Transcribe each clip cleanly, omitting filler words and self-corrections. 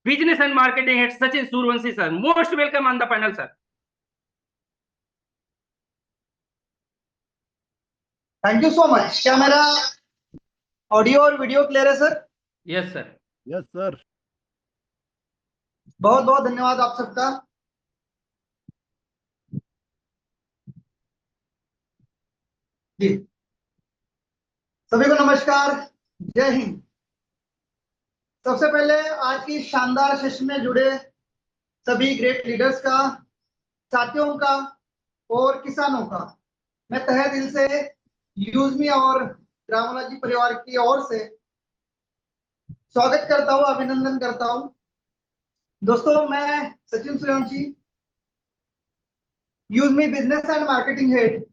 Business and Marketing Head Sachin Survanshi sir. Most welcome on the panel, sir. Thank you so much. क्या मेरा audio और video clear है sir? Yes, sir. Yes sir. बहुत बहुत धन्यवाद आप सबका। जी, सभी को नमस्कार, जय हिंद। सबसे पहले आज की शानदार सेशन में जुड़े सभी ग्रेट लीडर्स का, साथियों का और किसानों का मैं तहे दिल से यूजमी और ग्रामोलॉजी परिवार की ओर से स्वागत करता हूं, अभिनंदन करता हूं। दोस्तों, मैं सचिन सूर्यवंशी, यूजमी बिजनेस एंड मार्केटिंग हेड,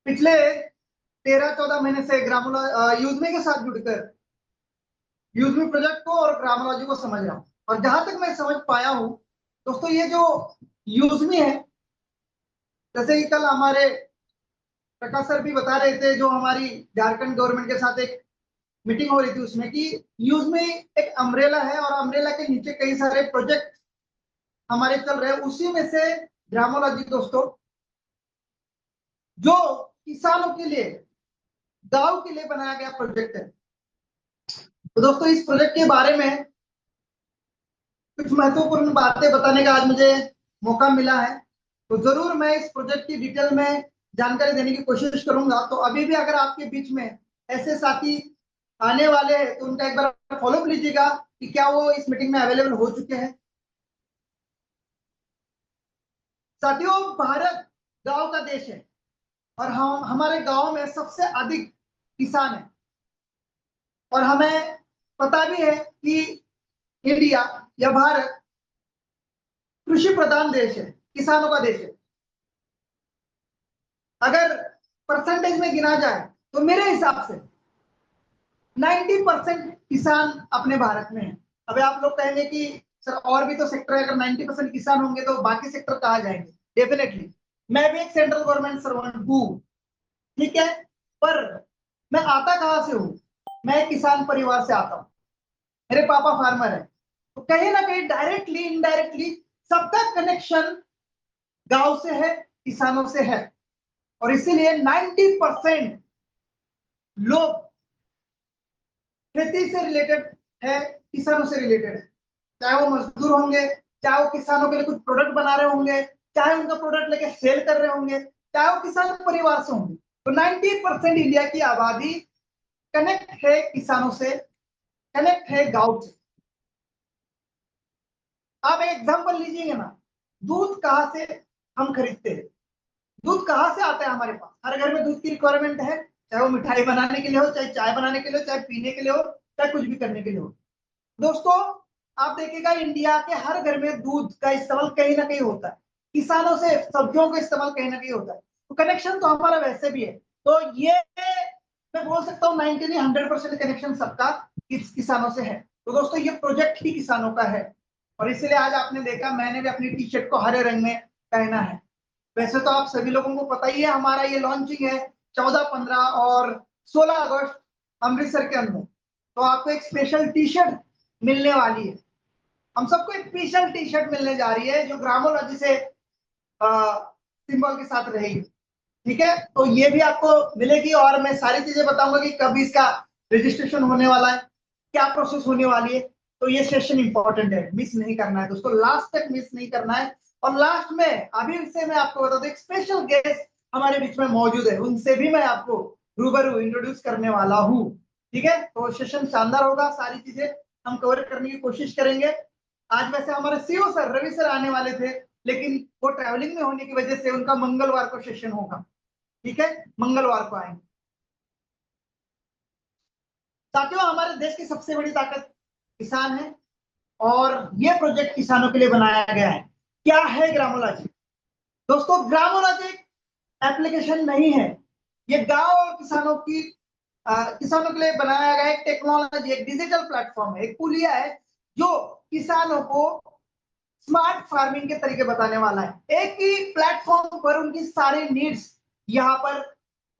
पिछले 13-14 महीने से यूजमी के साथ जुड़कर यूजमी प्रोजेक्ट को और ग्रामोलॉजी को समझ रहा हूं। और जहां तक मैं समझ पाया हूं दोस्तों, ये जो यूजमी है, जैसे कि कल हमारे प्रकाश सर भी बता रहे थे, जो हमारी झारखंड गवर्नमेंट के साथ एक मीटिंग हो रही थी, उसमें कि यूजमी एक अम्ब्रेला है और अम्ब्रेला के नीचे कई सारे प्रोजेक्ट हमारे चल रहे हैं। उसी में से ग्रामोलॉजी दोस्तों, जो किसानों के लिए, गांव के लिए बनाया गया प्रोजेक्ट है। तो दोस्तों, इस प्रोजेक्ट के बारे में कुछ महत्वपूर्ण बातें बताने का आज मुझे मौका मिला है, तो जरूर मैं इस प्रोजेक्ट की डिटेल में जानकारी देने की कोशिश करूंगा। तो अभी भी अगर आपके बीच में ऐसे साथी आने वाले हैं तो उनका एक बार फॉलो अप लीजिएगा कि क्या वो इस मीटिंग में अवेलेबल हो चुके हैं। साथियों, भारत गांव का देश है और हम हमारे गांव में सबसे अधिक किसान है। और हमें पता भी है कि इंडिया या भारत कृषि प्रधान देश है, किसानों का देश है। अगर परसेंटेज में गिना जाए तो मेरे हिसाब से 90% किसान अपने भारत में है। अभी आप लोग कहेंगे कि सर और भी तो सेक्टर है, अगर 90% किसान होंगे तो बाकी सेक्टर कहाँ जाएंगे? डेफिनेटली मैं भी एक सेंट्रल गवर्नमेंट सर्वेंट हूँ, ठीक है, पर मैं आता कहाँ से हूँ? मैं एक किसान परिवार से आता हूँ, मेरे पापा फार्मर है। तो कहीं ना कहीं डायरेक्टली इनडायरेक्टली सबका कनेक्शन गांव से है, किसानों से है। और इसीलिए 90% लोग खेती से रिलेटेड है, किसानों से रिलेटेड है। चाहे वो मजदूर होंगे, चाहे वो किसानों के लिए कुछ प्रोडक्ट बना रहे होंगे, चाहे उनका प्रोडक्ट लेके सेल कर रहे होंगे, चाहे वो किसान परिवार से होंगे। तो 90% इंडिया की आबादी कनेक्ट है किसानों से, कनेक्ट है गांव से। आप एक एग्जांपल लीजिएगा ना, दूध कहाँ से हम खरीदते हैं? दूध कहाँ से आता है हमारे पास? हर घर में दूध की रिक्वायरमेंट है, चाहे वो मिठाई बनाने के लिए हो, चाहे चाय बनाने के लिए हो, चाहे पीने के लिए हो, चाहे कुछ भी करने के लिए हो। दोस्तों, आप देखिएगा इंडिया के हर घर में दूध का इस्तेमाल कहीं ना कहीं होता है, किसानों से सब्जियों का इस्तेमाल कहीं ना कहीं होता है। तो कनेक्शन तो हमारा वैसे भी है। तो ये मैं बोल सकता हूँ 90 नहीं 100% कनेक्शन सबका किसानों से है। तो दोस्तों, ये प्रोजेक्ट ही किसानों का है और इसलिए आज आपने देखा मैंने भी अपनी टी शर्ट को हरे रंग में पहना है। वैसे तो आप सभी लोगों को पता ही है, हमारा ये लॉन्चिंग है 14, 15 और 16 अगस्त अमृतसर के अंदर। तो आपको एक स्पेशल टी शर्ट मिलने वाली है। हम सबको एक स्पेशल टी शर्ट मिलने जा रही है जो ग्रामोलॉजी से सिंबल के साथ रहेगी, ठीक है। तो ये भी आपको मिलेगी और मैं सारी चीजें बताऊंगा कि कब इसका रजिस्ट्रेशन होने वाला है, क्या प्रोसेस होने वाली है। तो ये सेशन इंपॉर्टेंट है, मिस नहीं करना है दोस्तों, लास्ट तक मिस नहीं करना है। और लास्ट में अभी से मैं आपको बता दूं, एक स्पेशल गेस्ट हमारे बीच में मौजूद है, उनसे भी मैं आपको रूबरू इंट्रोड्यूस करने वाला हूँ, ठीक है। तो सेशन शानदार होगा, सारी चीजें हम कवर करने की कोशिश करेंगे। आज वैसे हमारे सीओ सर रवि सर आने वाले थे, लेकिन वो ट्रैवलिंग में होने की वजह से उनका मंगलवार को सेशन होगा, ठीक है, मंगलवार को आएंगे। साथियों, हमारे देश की सबसे बड़ी ताकत किसान है और ये प्रोजेक्ट किसानों के लिए बनाया गया है। क्या है ग्रामोलॉजी? दोस्तों, ग्रामोलॉजी एक एप्लीकेशन नहीं है, ये गांव और किसानों के लिए बनाया गया एक टेक्नोलॉजी, एक डिजिटल प्लेटफॉर्म है, एक पुलिया है जो किसानों को स्मार्ट फार्मिंग के तरीके बताने वाला है। एक ही प्लेटफॉर्म पर उनकी सारी नीड्स यहाँ पर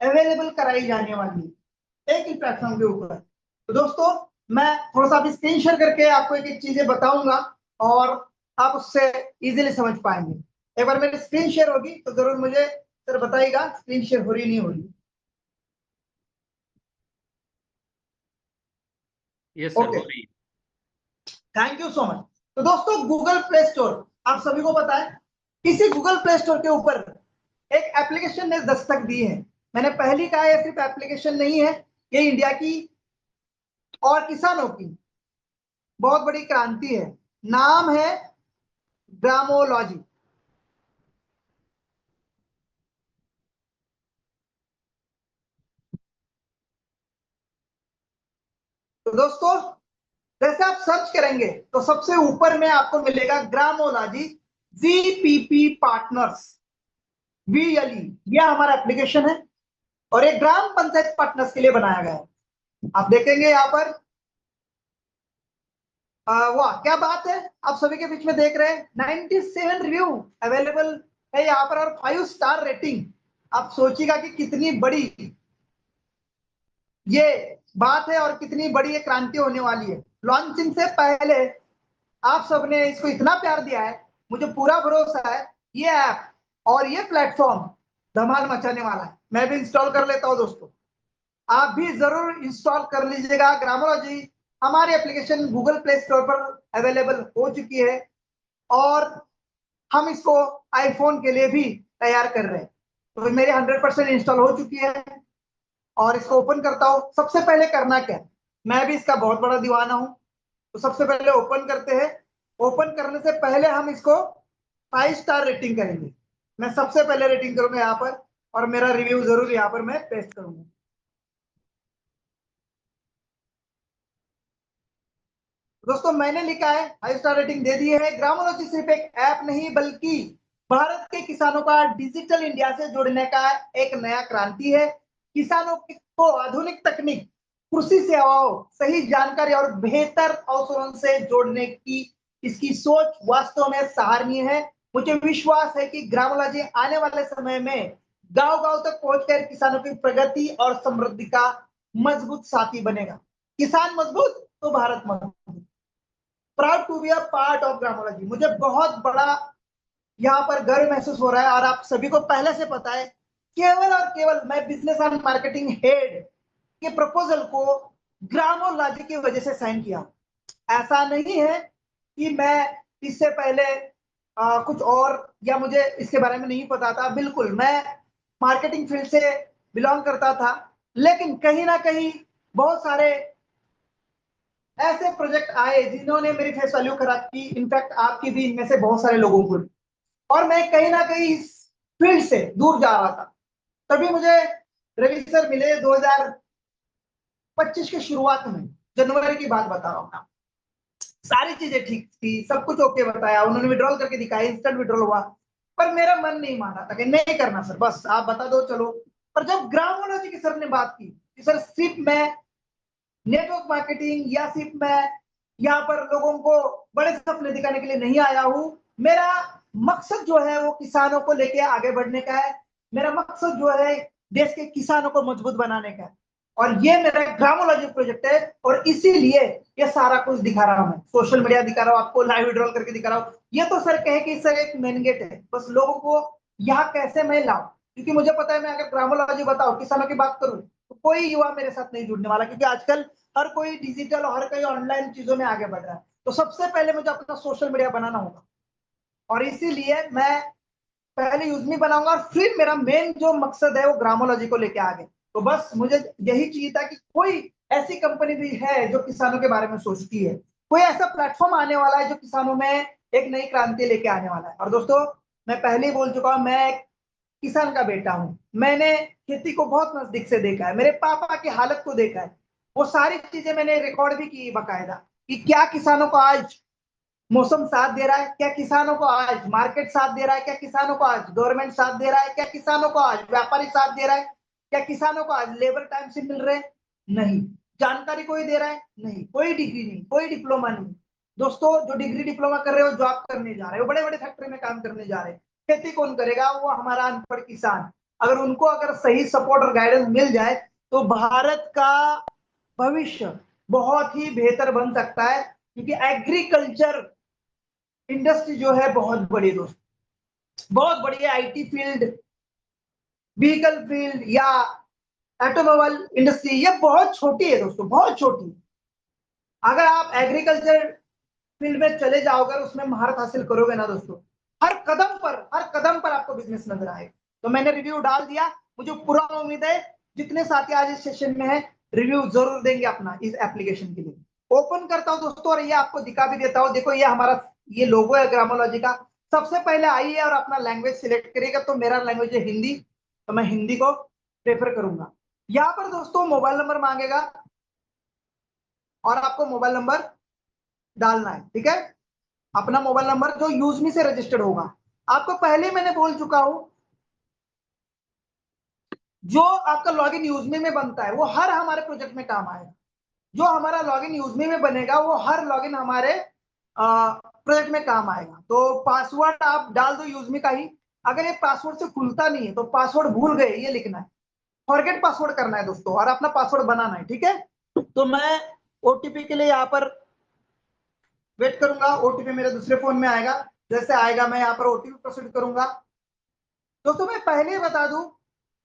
अवेलेबल कराई जाने वाली है, एक ही प्लेटफॉर्म के ऊपर। तो दोस्तों, मैं थोड़ा सा अभी स्क्रीन शेयर करके आपको एक एक चीजें बताऊंगा और आप उससे इजीली समझ पाएंगे। एक बार मेरी स्क्रीन शेयर होगी तो जरूर मुझे सर बताइएगा स्क्रीन शेयर हो रही नहीं हो रही। यस सर, ओके, हो रही है। Thank you so much. तो दोस्तों गूगल प्ले स्टोर आप सभी को पता है, इसी गूगल प्ले स्टोर के ऊपर एक एप्लीकेशन ने दस्तक दी है। मैंने पहली कहा है सिर्फ एप्लीकेशन नहीं है, ये इंडिया की और किसानों की बहुत बड़ी क्रांति है। नाम है ग्रामोलॉजी। तो दोस्तों जैसे आप सर्च करेंगे तो सबसे ऊपर में आपको मिलेगा ग्रामोलॉजी जीपीपी पार्टनर्स, VLE। यह हमारा एप्लीकेशन है और एक ग्राम पंचायत पार्टनर्स के लिए बनाया गया है। आप देखेंगे यहाँ पर वाह क्या बात है, आप सभी के बीच में देख रहे हैं 97 रिव्यू अवेलेबल है यहाँ पर और 5 स्टार रेटिंग। आप सोचिएगा कि कितनी बड़ी ये बात है और कितनी बड़ी ये क्रांति होने वाली है। लॉन्चिंग से पहले आप सबने इसको इतना प्यार दिया है, मुझे पूरा भरोसा है ये ऐप और ये प्लेटफॉर्म धमाल मचाने वाला है। मैं भी इंस्टॉल कर लेता हूँ दोस्तों, आप भी जरूर इंस्टॉल कर लीजिएगा ग्रामोलॉजी। हमारी एप्लीकेशन गूगल प्ले स्टोर पर अवेलेबल हो चुकी है और हम इसको आईफोन के लिए भी तैयार कर रहे हैं। तो मेरी 100% इंस्टॉल हो चुकी है और इसको ओपन करता हूं। सबसे पहले करना क्या है, मैं भी इसका बहुत बड़ा दीवाना हूं, तो सबसे पहले ओपन करते हैं। ओपन करने से पहले हम इसको 5 स्टार रेटिंग करेंगे। मैं सबसे पहले रेटिंग करूंगा यहाँ पर और मेरा रिव्यू जरूर यहाँ पर मैं पेस्ट करूंगा। दोस्तों मैंने लिखा है 5 स्टार रेटिंग दे दी है। ग्रामोलॉजी सिर्फ एक ऐप नहीं बल्कि भारत के किसानों का डिजिटल इंडिया से जुड़ने का एक नया क्रांति है। किसानों को आधुनिक तकनीक, कृषि सेवाओं, सही जानकारी और बेहतर अवसरों से जोड़ने की इसकी सोच वास्तव में सराहनीय है। मुझे विश्वास है कि ग्रामोलॉजी आने वाले समय में गांव गांव तक पहुंचकर किसानों की प्रगति और समृद्धि का मजबूत साथी बनेगा। किसान मजबूत तो भारत मजबूत। Proud to be a part of Gramology. मुझे बहुत बड़ा यहाँ पर गर्व महसूस हो रहा है और आप सभी को पहले से पता है, केवल और केवल मैं बिजनेस एंड मार्केटिंग हेड के प्रपोजल को ग्रामोलॉजी की वजह से साइन किया। ऐसा नहीं है कि मैं इससे पहले कुछ और या मुझे इसके बारे में नहीं पता था। बिल्कुल मैं मार्केटिंग फील्ड से बिलोंग करता था, लेकिन कहीं ना कहीं बहुत सारे ऐसे प्रोजेक्ट आए जिन्होंने मेरी फेस वैल्यू खराब की, इनफैक्ट आपकी भी, इनमें से बहुत सारे लोगों को। और मैं कहीं ना कहीं इस फील्ड से दूर जा रहा था। तभी मुझे रवि सर मिले 2025 की शुरुआत में, जनवरी की बात बता रहा हूँ। सारी चीजें ठीक थी, सब कुछ ओके बताया, उन्होंने विड्रॉल करके दिखाया, इंस्टेंट विड्रॉल हुआ। पर मेरा मन नहीं माना था कि नहीं करना सर, बस आप बता दो चलो। पर जब ग्रामोलॉजी की सर ने बात की कि सर सिर्फ मैं नेटवर्क मार्केटिंग या सिर्फ मैं यहाँ पर लोगों को बड़े सपने दिखाने के लिए नहीं आया हूँ, मेरा मकसद जो है वो किसानों को लेके आगे बढ़ने का है। मेरा मकसद जो है देश के किसानों को मजबूत बनाने का है और ये मेरा ग्रामोलॉजी प्रोजेक्ट है। और इसीलिए ये सारा कुछ दिखा रहा हूँ, मैं सोशल मीडिया दिखा रहा हूँ, आपको लाइव विड्रॉल करके दिखा रहा हूँ। ये तो सर कहे कि सर एक मेन गेट है, बस लोगों को यहाँ कैसे मैं लाऊं, क्योंकि मुझे पता है मैं अगर ग्रामोलॉजी बताऊं, किसानों की बात करूं, तो कोई युवा मेरे साथ नहीं जुड़ने वाला, क्योंकि आजकल हर कोई डिजिटल और हर कोई ऑनलाइन चीजों में आगे बढ़ रहा है। तो सबसे पहले मुझे अपना सोशल मीडिया बनाना होगा और इसीलिए मैं पहले यूजमी बनाऊंगा और फिर मेरा मेन जो मकसद है वो ग्रामोलॉजी को लेके आगे। तो बस मुझे यही चाहिए था कि कोई ऐसी कंपनी भी है जो किसानों के बारे में सोचती है, कोई ऐसा प्लेटफॉर्म आने वाला है जो किसानों में एक नई क्रांति लेके आने वाला है। और दोस्तों मैं पहले ही बोल चुका हूं, मैं एक किसान का बेटा हूं। मैंने खेती को बहुत नजदीक से देखा है, मेरे पापा की हालत को देखा है। वो सारी चीजें मैंने रिकॉर्ड भी की बाकायदा कि क्या किसानों को आज मौसम साथ दे रहा है, क्या किसानों को आज मार्केट साथ दे रहा है, क्या किसानों को आज गवर्नमेंट साथ दे रहा है, क्या किसानों को आज व्यापारी साथ दे रहा है, क्या किसानों को आज लेबर टाइम से मिल रहे हैं, नहीं। जानकारी कोई दे रहा है, नहीं। कोई डिग्री नहीं, कोई डिप्लोमा नहीं। दोस्तों जो डिग्री डिप्लोमा कर रहे हो, जॉब करने जा रहे हो, बड़े बड़े फैक्ट्री में काम करने जा रहे हैं, खेती कौन करेगा? वो हमारा अनपढ़ किसान। अगर उनको अगर सही सपोर्ट और गाइडेंस मिल जाए तो भारत का भविष्य बहुत ही बेहतर बन सकता है, क्योंकि एग्रीकल्चर इंडस्ट्री जो है बहुत बड़ी दोस्त, बहुत बड़ी है। आईटी फील्ड, व्हीकल फील्ड या ऑटोमोबाइल इंडस्ट्री, ये बहुत छोटी है दोस्तों, बहुत छोटी। अगर आप एग्रीकल्चर फील्ड में चले जाओगे और उसमें महारत हासिल करोगे ना दोस्तों, हर कदम पर आपको बिजनेस नजर आएगा। तो मैंने रिव्यू डाल दिया, मुझे पूरा उम्मीद है जितने साथी आज इस सेशन में है रिव्यू जरूर देंगे अपना इस एप्लीकेशन के लिए। ओपन करता हूं दोस्तों और ये आपको दिखा भी देता हूं। देखो ये हमारा ये लोगो है ग्रामोलॉजी का। सबसे पहले आइए और अपना लैंग्वेज सिलेक्ट करिएगा। तो मेरा लैंग्वेज है हिंदी, तो मैं हिंदी को प्रेफर करूंगा। यहाँ पर दोस्तों मोबाइल नंबर मांगेगा और आपको मोबाइल नंबर डालना है, ठीक है। अपना मोबाइल नंबर जो यूजमी से रजिस्टर्ड होगा। आपको पहले मैंने बोल चुका हूं, जो आपका लॉगिन यूजमी में बनता है वो हर हमारे प्रोजेक्ट में काम आएगा। जो हमारा लॉगिन यूजमी में बनेगा वो हर लॉगिन हमारे प्रोजेक्ट में काम आएगा। तो पासवर्ड आप डाल दो यूजमी का ही। अगर ये पासवर्ड से खुलता नहीं है तो पासवर्ड भूल गए ये लिखना है, फॉरगेट पासवर्ड करना है दोस्तों, और अपना पासवर्ड बनाना है, ठीक है। तो मैं ओटीपी के लिए यहाँ पर वेट करूंगा। ओटीपी मेरे दूसरे फोन में आएगा, जैसे आएगा मैं यहाँ पर ओटीपी प्रोसीड करूंगा। दोस्तों मैं पहले ही बता दूं,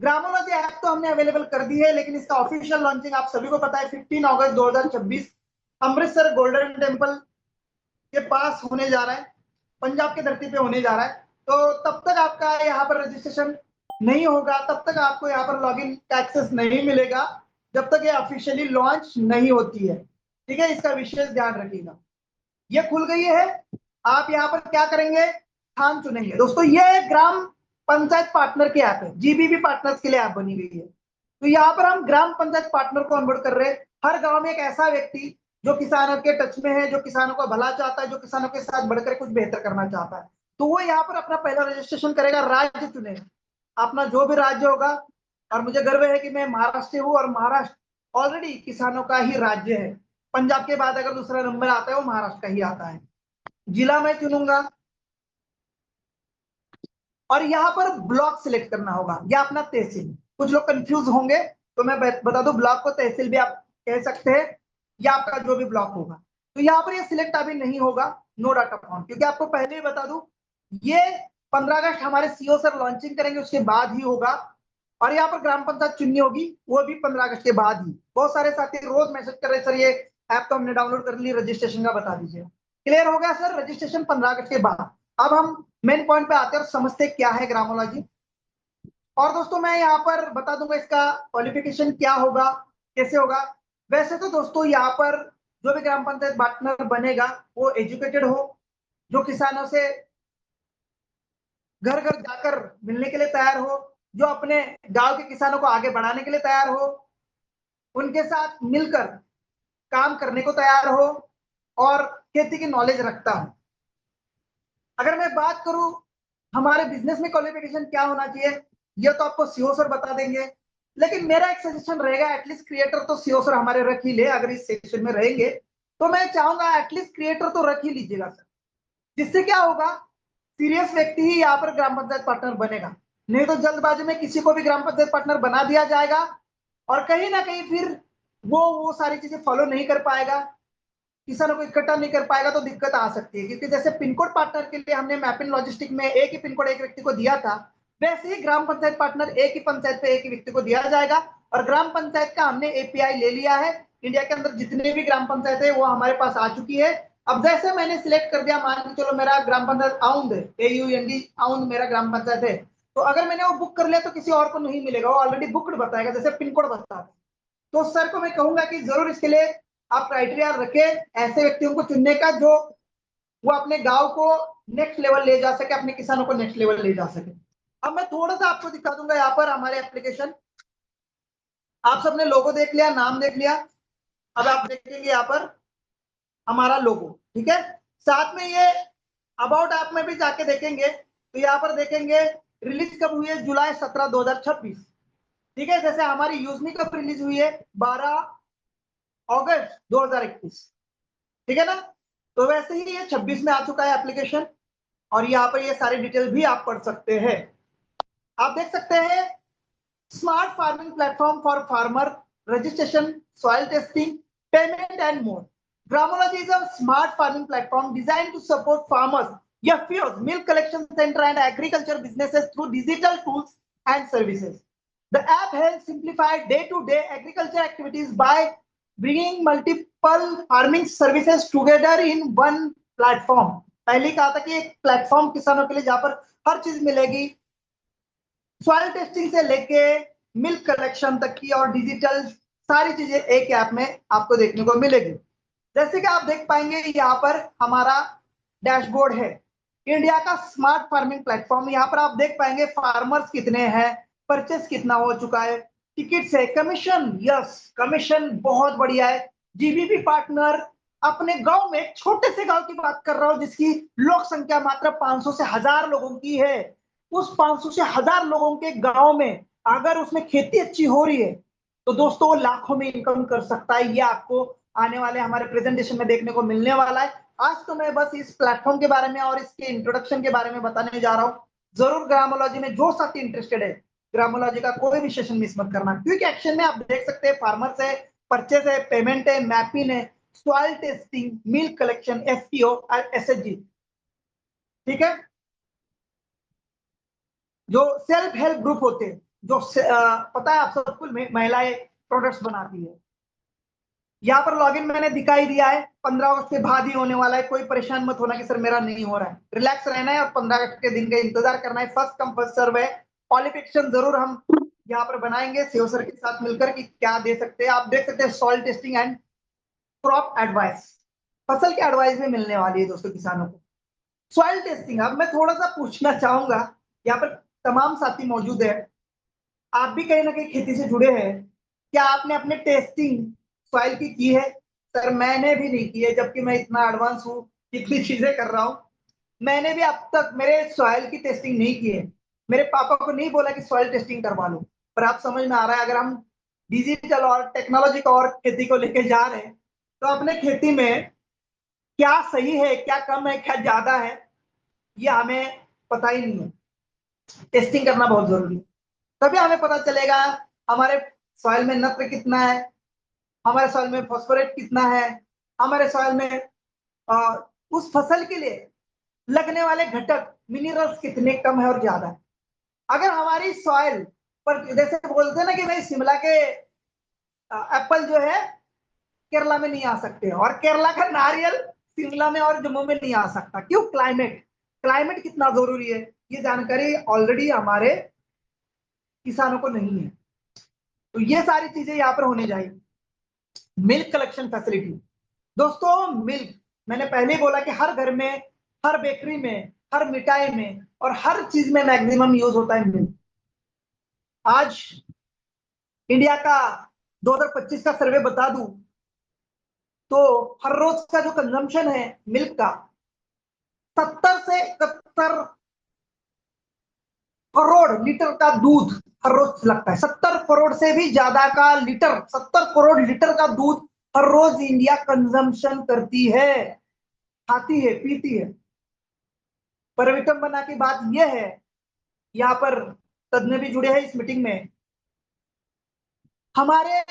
ग्रामोलॉजी ऐप तो हमने अवेलेबल कर दी है, लेकिन इसका ऑफिशियल लॉन्चिंग आप सभी को पता है 15 अगस्त 2026 अमृतसर गोल्डन टेम्पल के पास होने जा रहा है, पंजाब की धरती पे होने जा रहा है। तो तब तक आपका यहाँ पर रजिस्ट्रेशन नहीं होगा, तब तक आपको यहाँ पर लॉगिन का एक्सेस नहीं मिलेगा, जब तक ये ऑफिशियली लॉन्च नहीं होती है, ठीक है। इसका विशेष ध्यान रखिएगा। ये खुल गई है। आप यहाँ पर क्या करेंगे, स्थान चुनेंगे। दोस्तों ये ग्राम पंचायत पार्टनर की ऐप है, जीबीबी पार्टनर्स के लिए ऐप बनी हुई है। तो यहाँ पर हम ग्राम पंचायत पार्टनर को ऑनबोर्ड कर रहे हैं। हर गांव में एक ऐसा व्यक्ति जो किसानों के टच में है, जो किसानों का भला चाहता है, जो किसानों के साथ बढ़कर कुछ बेहतर करना चाहता है, तो वो यहाँ पर अपना पहला रजिस्ट्रेशन करेगा। राज्य चुनेगा अपना जो भी राज्य होगा, और मुझे गर्व है कि मैं महाराष्ट्र हूँ और महाराष्ट्र ऑलरेडी किसानों का ही राज्य है। पंजाब के बाद अगर दूसरा नंबर आता है वो महाराष्ट्र का ही आता है। जिला मैं चुनूंगा और यहाँ पर ब्लॉक सिलेक्ट करना होगा या अपना तहसील। कुछ लोग कंफ्यूज होंगे तो मैं बता दूं, ब्लॉक को तहसील भी आप कह सकते हैं, या आपका जो भी ब्लॉक होगा। तो यहाँ पर ये सिलेक्ट अभी नहीं होगा, नो डाटा फाउंड, क्योंकि आपको पहले ही बता दूं ये 15 अगस्त हमारे सीओ सर लॉन्चिंग करेंगे, उसके बाद ही होगा। और यहाँ पर ग्राम पंचायत चुननी होगी, वो भी 15 अगस्त के बाद ही। बहुत सारे साथी रोज मैसेज कर रहे सर ये ऐप तो हमने डाउनलोड कर ली, रजिस्ट्रेशन का बता दीजिए। क्लियर हो गया सर, रजिस्ट्रेशन 15 अगस्त के बाद। अब हम मेन पॉइंट पे आते हैं और समझते क्या है ग्रामोलॉजी। और दोस्तों मैं यहाँ पर बता दूंगा इसका क्वालिफिकेशन क्या होगा, कैसे होगा। वैसे तो दोस्तों यहाँ पर जो भी ग्राम पंचायत पार्टनर बनेगा वो एजुकेटेड हो, जो किसानों से घर घर जाकर मिलने के लिए तैयार हो, जो अपने गांव के किसानों को आगे बढ़ाने के लिए तैयार हो, उनके साथ मिलकर काम करने को तैयार हो, और खेती की नॉलेज रखता हो। अगर मैं बात करूं हमारे बिजनेस में क्वालिफिकेशन क्या होना चाहिए, ये तो आपको सीओ सर बता देंगे, लेकिन मेरा एक सजेशन रहेगा, एटलीस्ट क्रिएटर तो सीओ सर हमारे रख ही ले। अगर इस सेक्शन में रहेंगे तो मैं चाहूंगा एटलीस्ट क्रिएटर तो रख ही लीजिएगा सर। जिससे क्या होगा, सीरियस व्यक्ति ही यहाँ पर ग्राम पंचायत पार्टनर बनेगा, नहीं तो जल्दबाजी में किसी को भी ग्राम पंचायत पार्टनर बना दिया जाएगा और कहीं ना कहीं फिर वो सारी चीजें फॉलो नहीं कर पाएगा, किसानों को इकट्ठा नहीं कर पाएगा, तो दिक्कत आ सकती है। क्योंकि जैसे पिन कोड पार्टनर के लिए हमने मैपिंग लॉजिस्टिक में एक ही पिन कोड एक व्यक्ति को दिया था, वैसे ही ग्राम पंचायत पार्टनर एक ही पंचायत पे एक ही व्यक्ति को दिया जाएगा। और ग्राम पंचायत का हमने एपीआई ले लिया है, इंडिया के अंदर जितने भी ग्राम पंचायत है वो हमारे पास आ चुकी है। अब जैसे मैंने सिलेक्ट कर दिया, मान के चलो मेरा ग्राम पंचायत आउंद है, AUND आउंद मेरा ग्राम पंचायत है, तो अगर मैंने वो बुक कर लिया तो किसी और को नहीं मिलेगा, वो ऑलरेडी बुक्ड बताएगा, जैसे पिन कोड बताता है। तो सर को मैं कहूंगा कि जरूर इसके लिए आप क्राइटेरिया रखें ऐसे व्यक्तियों को चुनने का, जो वो अपने गांव को नेक्स्ट लेवल ले जा सके, अपने किसानों को नेक्स्ट लेवल ले जा सके। अब मैं थोड़ा सा आपको दिखा दूंगा यहाँ पर हमारे एप्लीकेशन। आप सबने लोगो देख लिया, नाम देख लिया, अब आप देखेंगे यहाँ पर हमारा लोगो, ठीक है। साथ में ये अबाउट ऐप में भी जाके देखेंगे तो यहाँ पर देखेंगे रिलीज कब हुई है, जुलाई 17 2026, ठीक है। जैसे हमारी यूजमी कब रिलीज हुई है, 12 अगस्त 2021, ठीक है ना। तो वैसे ही ये 26 में आ चुका है एप्लीकेशन, और यहाँ पर ये सारी डिटेल भी आप पढ़ सकते हैं। आप देख सकते हैं smart farming platform for farmer, registration, soil testing, payment and more. Gramology is a smart farming platform designed to support farmers, FPOs, milk collection center and agriculture businesses through digital tools and services. The app helps simplify day-to-day agriculture activities by bringing multiple farming services together in one platform. पहले कहा था कि एक platform किसानों के लिए जहां पर हर चीज मिलेगी, सॉइल टेस्टिंग से लेके मिल्क कलेक्शन तक की और डिजिटल सारी चीजें एक ऐप में आपको देखने को मिलेगी। जैसे कि आप देख पाएंगे यहाँ पर हमारा डैशबोर्ड है, इंडिया का स्मार्ट फार्मिंग प्लेटफॉर्म। यहाँ पर आप देख पाएंगे फार्मर्स कितने हैं, परचेस कितना हो चुका है, टिकट्स है, कमीशन, यस कमीशन बहुत बढ़िया है। जीबीपी पार्टनर अपने गांव में, छोटे से गांव की बात कर रहा हूं जिसकी लोक संख्या मात्र 500 से 1000 लोगों की है, उस 500 से 1000 लोगों के गांव में अगर उसमें खेती अच्छी हो रही है तो दोस्तों वो लाखों में इनकम कर सकता है। ये आपको आने वाले हमारे प्रेजेंटेशन में देखने को मिलने वाला है। आज तो मैं बस इस प्लेटफॉर्म के बारे में और इसके इंट्रोडक्शन के बारे में बताने जा रहा हूं। जरूर ग्रामोलॉजी में जो साथी इंटरेस्टेड है, ग्रामोलॉजी का कोई भी सेशन मिस मत करना। क्विक एक्शन में आप देख सकते हैं फार्मर्स है, परचेस है, पेमेंट है, मैपिंग है, soil testing, milk collection, FPO और एसएचजी। ठीक है, जो सेल्फ हेल्प ग्रुप होते हैं, जो पता है आप सबको महिलाएं प्रोडक्ट्स बनाती है। यहाँ पर लॉगिन मैंने दिखाई दिया है, 15 अगस्त के बाद ही होने वाला है। कोई परेशान मत होना कि सर मेरा नहीं हो रहा है, रिलैक्स रहना है और 15 अगस्त के दिन का इंतजार करना है। फर्स्ट कम फर्स्ट सर्व है। क्वालिफिकेशन जरूर हम यहाँ पर बनाएंगे सीओ सर के साथ मिलकर कि क्या दे सकते हैं। आप देख सकते हैं soil testing and crop advice, फसल की एडवाइस भी मिलने वाली है दोस्तों किसानों को। सॉइल टेस्टिंग, अब मैं थोड़ा सा पूछना चाहूंगा, यहाँ पर तमाम साथी मौजूद है, आप भी कहीं ना कहीं खेती से जुड़े हैं, क्या आपने अपने टेस्टिंग सॉइल की है? सर मैंने भी नहीं की है, जबकि मैं इतना एडवांस हूँ, कितनी चीजें कर रहा हूँ, मैंने भी अब तक मेरे सॉइल की टेस्टिंग नहीं की है। मेरे पापा को नहीं बोला कि सॉइल टेस्टिंग करवा लो, पर आप समझ में आ रहा है अगर हम डिजिटल और टेक्नोलॉजी को और खेती को लेके जा रहे हैं तो अपने खेती में क्या सही है, क्या कम है, क्या ज्यादा है, ये हमें पता ही नहीं है। टेस्टिंग करना बहुत जरूरी है, तभी हमें पता चलेगा हमारे सॉइल में नत्र कितना है, हमारे सॉइल में फॉस्फोरेट कितना है, हमारे सॉइल में उस फसल के लिए लगने वाले घटक मिनरल्स कितने कम है और ज्यादा है। अगर हमारी सॉइल पर जैसे बोलते हैं ना कि भाई शिमला के एप्पल जो है केरला में नहीं आ सकते और केरला का नारियल शिमला में और जम्मू में नहीं आ सकता, क्यों? क्लाइमेट, क्लाइमेट कितना जरूरी है ये जानकारी ऑलरेडी हमारे किसानों को नहीं है। तो ये सारी चीजें यहाँ पर होने जाएगी। मिल्क कलेक्शन फैसिलिटी, दोस्तों मिल्क मैंने पहले ही बोला कि हर घर में, हर बेकरी में, हर मिठाई में और हर चीज में मैक्सिमम यूज होता है मिल्क। आज इंडिया का 2025 का सर्वे बता दूं तो हर रोज का जो कंजम्पशन है मिल्क का 70 से 71 करोड़ लीटर का दूध हर रोज लगता है। 70 करोड़ से भी ज्यादा का लीटर, 70 करोड़ लीटर का दूध हर रोज इंडिया कंजम्पशन करती है, खाती है, पीती है। पर विटंबना की बात यह है, यहाँ पर तज्ञ भी जुड़े हैं इस मीटिंग में, हमारे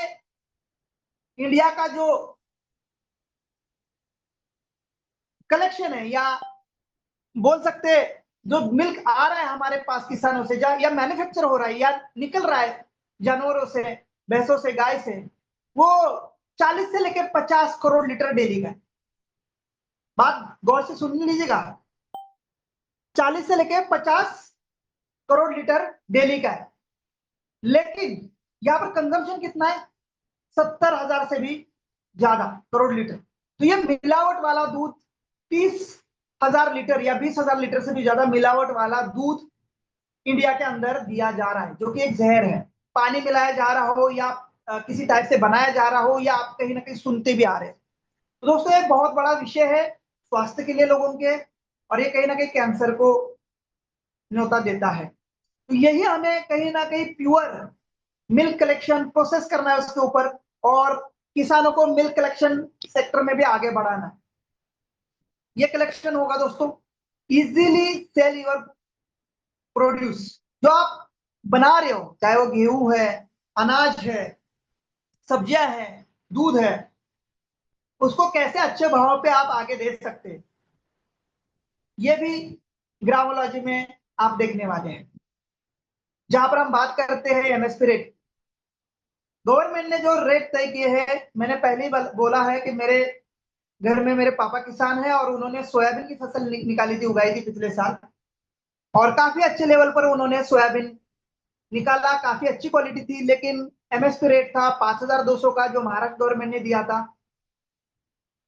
इंडिया का जो कलेक्शन है या बोल सकते हैं जो मिल्क आ रहा है हमारे पास किसानों से या मैन्युफैक्चर हो रहा है या निकल रहा है जानवरों से, भैंसों से, गाय से, वो 40 से लेकर 50 करोड़ लीटर डेली का है। बात गौर से सुन लीजिएगा, 40 से लेकर 50 करोड़ लीटर डेली का है, लेकिन यहाँ पर कंजम्पशन कितना है? 70,000 से भी ज्यादा करोड़ लीटर। तो ये मिलावट वाला दूध 30,000 लीटर या 20,000 लीटर से भी ज्यादा मिलावट वाला दूध इंडिया के अंदर दिया जा रहा है, जो कि एक जहर है। पानी मिलाया जा रहा हो या किसी टाइप से बनाया जा रहा हो या आप कहीं ना कहीं सुनते भी आ रहे हैं। तो दोस्तों एक बहुत बड़ा विषय है स्वास्थ्य के लिए लोगों के, और ये कहीं ना कहीं कैंसर को न्योता देता है। तो यही हमें कहीं ना कहीं प्योर मिल्क कलेक्शन प्रोसेस करना है उसके ऊपर, और किसानों को मिल्क कलेक्शन सेक्टर में भी आगे बढ़ाना है। ये कलेक्शन होगा दोस्तों, इजीली सेल योर प्रोड्यूस, जो आप बना रहे हो, चाहे वो गेहूं है, अनाज है, सब्जियां हैं, दूध है, उसको कैसे अच्छे भाव पे आप आगे दे सकते हैं, ये भी ग्रामोलॉजी में आप देखने वाले हैं। जहां पर हम बात करते हैं एमएसपी रेट, गवर्नमेंट ने जो रेट तय किए हैं, मैंने पहले ही बोला है कि मेरे घर में मेरे पापा किसान हैं और उन्होंने सोयाबीन की फसल निकाली थी, उगाई थी पिछले साल, और काफी अच्छे लेवल पर उन्होंने सोयाबीन निकाला, काफी अच्छी क्वालिटी थी। लेकिन एमएसपी रेट था 5,200 का, जो महाराष्ट्र गवर्नमेंट ने दिया था।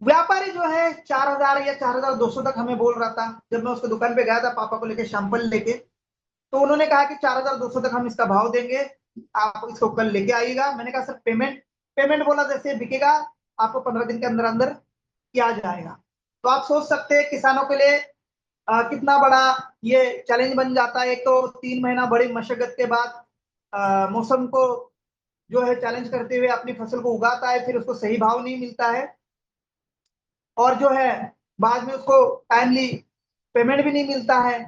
व्यापारी जो है 4,000 या 4,200 तक हमें बोल रहा था। जब मैं उसके दुकान पे गया था पापा को लेके सैंपल लेके, तो उन्होंने कहा कि 4,200 तक हम इसका भाव देंगे, आप इसको कल लेके आइएगा। मैंने कहा सर पेमेंट, पेमेंट बोला जैसे बिकेगा आपको 15 दिन के अंदर अंदर किया जाएगा। तो आप सोच सकते हैं किसानों के लिए कितना बड़ा ये चैलेंज बन जाता है। एक तो 3 महीना बड़ी मशक्कत के बाद मौसम को जो है चैलेंज करते हुए अपनी फसल को उगाता है, फिर उसको सही भाव नहीं मिलता है, और जो है बाद में उसको टाइमली पेमेंट भी नहीं मिलता है।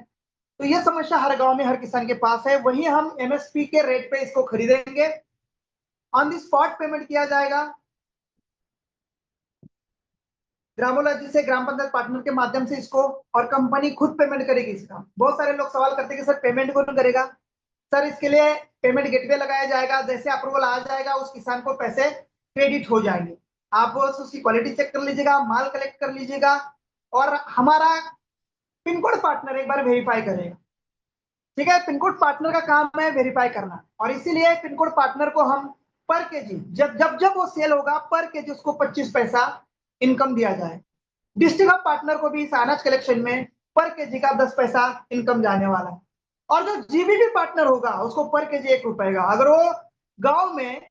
तो ये समस्या हर गांव में हर किसान के पास है। वहीं हम एमएसपी के रेट पे इसको खरीदेंगे, ऑन दी स्पॉट पेमेंट किया जाएगा ग्रामोलॉजी से, ग्राम पंचायत पार्टनर के माध्यम से इसको, और कंपनी खुद पेमेंट करेगी इसका। बहुत सारे लोग सवाल करते हैं कि सर पेमेंट कौन करेगा। सर इसके लिए पेमेंट गेटवे लगाया जाएगा, जैसे अप्रूवल आ जाएगा उस किसान को पैसे क्रेडिट हो जाएंगे। आप बस उसकी क्वालिटी चेक कर लीजिएगा, माल कलेक्ट कर लीजिएगा, और हमारा पिन कोड पार्टनर एक बार वेरीफाई करेगा। ठीक है, पिन कोड पार्टनर का काम है वेरीफाई करना, और इसीलिए पिन कोड पार्टनर को हम पर केजी, जब जब जब वो सेल होगा पर केजी उसको 25 पैसा इनकम दिया जाए। डिस्ट्रिक्ट ऑफ पार्टनर को भी इस अनाज कलेक्शन में पर केजी का 10 पैसा इनकम जाने वाला है। और जो जीबीबी पार्टनर होगा उसको पर केजी 1 रुपए का। अगर वो गांव में,